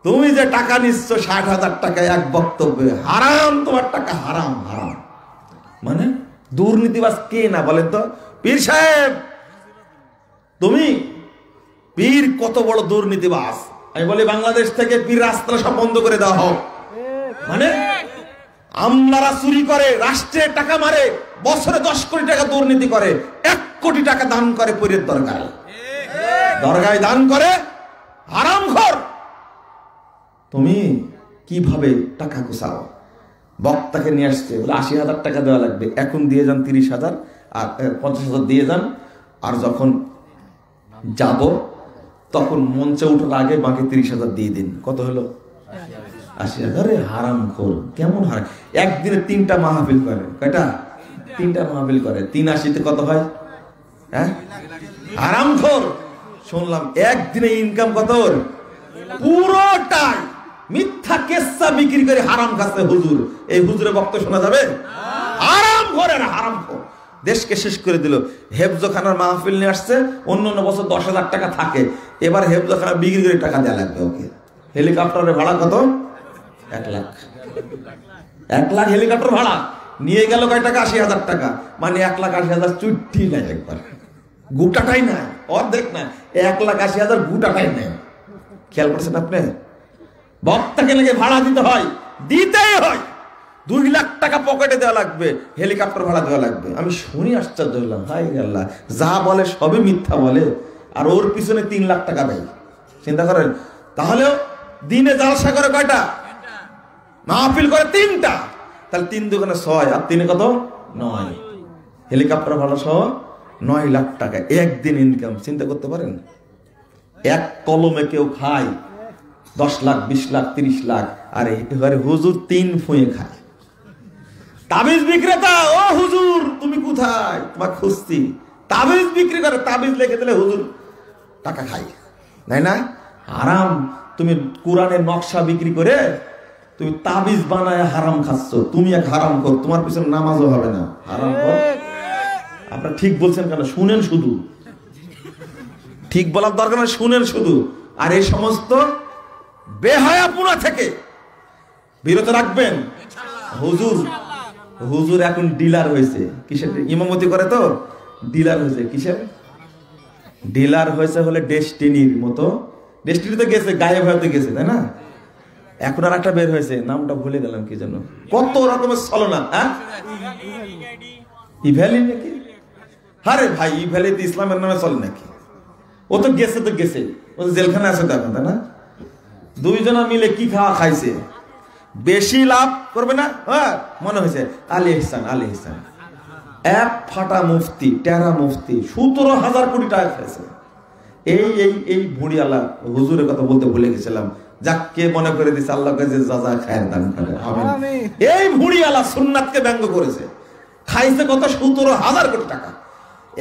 তুমি যে টাকা নিচ্ছ 60,000 টাকা এক বক্তব্যে, হারাম, তোমার টাকা হারাম। হারাম মানে দুর্নীতিবাজ কে না বলেন তো? পীর সাহেব, তুমি পীর কত বড় দুর্নীতিবাজ। আমি বলি বাংলাদেশ থেকে পীর রাস্তা সব বন্ধ করে দেওয়া হোক। মানে আমলারা চুরি করে, রাষ্ট্রের টাকা মারে, বছরে 10 কোটি টাকা দুর্নীতি করে, 1 কোটি টাকা দান করে পীরের দরগায়, দরগায় দান করে, হারামখোর। তুমি কিভাবে টাকা গুছাও? বক্তাকে নিয়ে আসছে, বলে 80,000 টাকা দেওয়া লাগবে, এখন দিয়ে যান 30,000 আর 50,000 দিয়ে যান, আর যখন যাব তখন মঞ্চে উঠার আগে বাকি 30,000 দিয়ে দিন। কত হলো? 80,000। হারামখোর, কেমন হারাম? একদিনে 3টা মাহফিল করে, কয়টা? 3টা মাহফিল করে, 380-তে কত হয়? হ্যাঁ, হারামখোর। শুনলাম একদিনে ইনকাম কত? পুরোটাই মিথ্যা কেসা বিক্রি করে হারাম খাচ্ছে হুজুর। এই হুজুরের বক্তব্য শোনা যাবে? হারামখোর, হারামখোর, দেশকে শেষ করে দিল। হেফজখানার মাহফিল নিয়ে আসছে, অন্য বছর 10,000 টাকা থাকে, এবার হেফজখানা বিক্রি করে টাকা দেওয়া লাগবে ওকে। হেলিকপ্টারের ভাড়া কত? 1 লাখ। 1 লাখ হেলিকপ্টার ভাড়া নিয়ে গেল কয় টাকা? 80,000 টাকা। মানে 1,80,000 চুট্টি নাই, একবার গোটাটাই না, অর্ধেক না, 1,80,000 গোটাটাই নেই। খেয়াল করছেন আপনি? বক্তাকে নাকি ভাড়া দিতে হয়, দিতেই হয়। 2 লাখ টাকা পকেটে দেওয়া লাগবে, হেলিকপ্টার ভাড়া দেওয়া লাগবে। আমি শুনি আশ্চর্য হলাম, হাই আল্লাহ, যা বলে সবই মিথ্যা বলে, আর ওর পিছনে 3 লাখ টাকা দেয়। চিন্তা করেন, তাহলেও দিনে জালসা করে কয়টা? মাহফিল করে 3টা, তাহলে 3 দুগুণে 6, আর 3 কত? 9। হেলিকপ্টার ভাড়া সহ 9 লাখ টাকা একদিন ইনকাম। চিন্তা করতে পারেন? এক কলমে কেউ খায় 10 লাখ, 20 লাখ, 30 লাখ, আর এবারে হুজুর 3 ফুঁয়ে খায়। তাবিজ বিক্রেতা, ও হুজুর তুমি কোথায়? তোমার খুঁজছি। তাবিজ বিক্রি করে, তাবিজ লিখে দিলে হুজুর টাকা খাই, তাই না? হারাম। তুমি কোরআনের নকশা বিক্রি করে তুমি তাবিজ বানায় হারাম খাচ্ছ, তুমি এক হারাম কর, তোমার পিছনে নামাজও হবে না। হারাম কর। আপনারা ঠিক বলছেন কেন? শুনেন শুধু, ঠিক বলার দরকার না, শুনেন শুধু। আর এই সমস্ত বেহায়াপুনা থেকে বিরত রাখবেন। হুজুর এখন ডিলার হয়েছে, কিসের? ইমামতি করে তো ডিলার হয়েছে। কিসের ডিলার হয়েছে? হলে ডেস্টিনির মতো। ডেস্টিনি তো গেছে, গায়েব হয়ে গেছে, তাই না? এখন আর একটা বের হয়েছে, নামটা ভুলে গেলাম কি জন্য। কত রকমের ছলনা। হ্যাঁ, ইভ্যালি নাকি? আরে ভাই, ইভ্যালি তো ইসলামের নামে চলে নাকি? ও তো গেছে, ও তো জেলখানে আছে তো এখন, তাই না? 2 জনা মিলে কি খাওয়া খাইছে, বেশি লাভ করবে না? হ্যাঁ, মনে হয়েছে আলী ইহসান এক ফাটা মুফতি, টেরা মুফতি, 17,000 কোটি টাকা খাইছে। এই ভুড়িয়ালা হুজুরের কথা বলতে ভুলে গেছিলাম। যাক, কে মনে করে দিচ্ছে, আল্লাহ কাছে যা যা খায়ের দান করে। এই ভুড়িয়ালা সুন্নাতকে ব্যঙ্গ করেছে, খাইছে কত? 17,000 কোটি টাকা।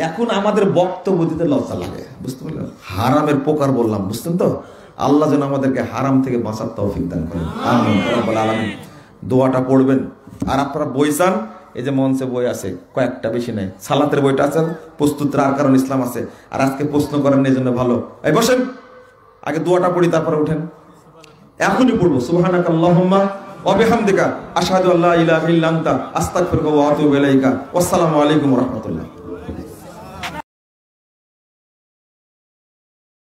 এখন আমাদের বক্তব্য দিতে লজ্জা লাগে, বুঝতে পারলেন? হারামের প্রকার বললাম, বুঝতেন তো? আল্লাহ যেন আমাদেরকে হারাম থেকে বাঁচার তৌফিক দান করেন, আমিন রাব্বুল আলামিন। দোয়াটা পড়বেন। আর আপনারা বই চান, এই যে মঞ্চে বই আছে কয়েকটা, বেশি নাই। সালাতের বইটা আছে, প্রস্তুত রাখার কারণ ইসলাম আছে। আর আজকে প্রশ্ন করেন, এই জন্য ভালো। এই বসেন, আগে দোয়াটা পড়ি, তারপরে উঠেন। এখনই পড়বো, সুবহানাকাল্লাহুম্মা ওয়া বিহামদিকা আশহাদু আল্লা ইলাহা ইল্লা আনতা আস্তাগফিরুকা ওয়া আতুবু ইলাইকা। আসসালামু আলাইকুম ওয়া রাহমাতুল্লাহ।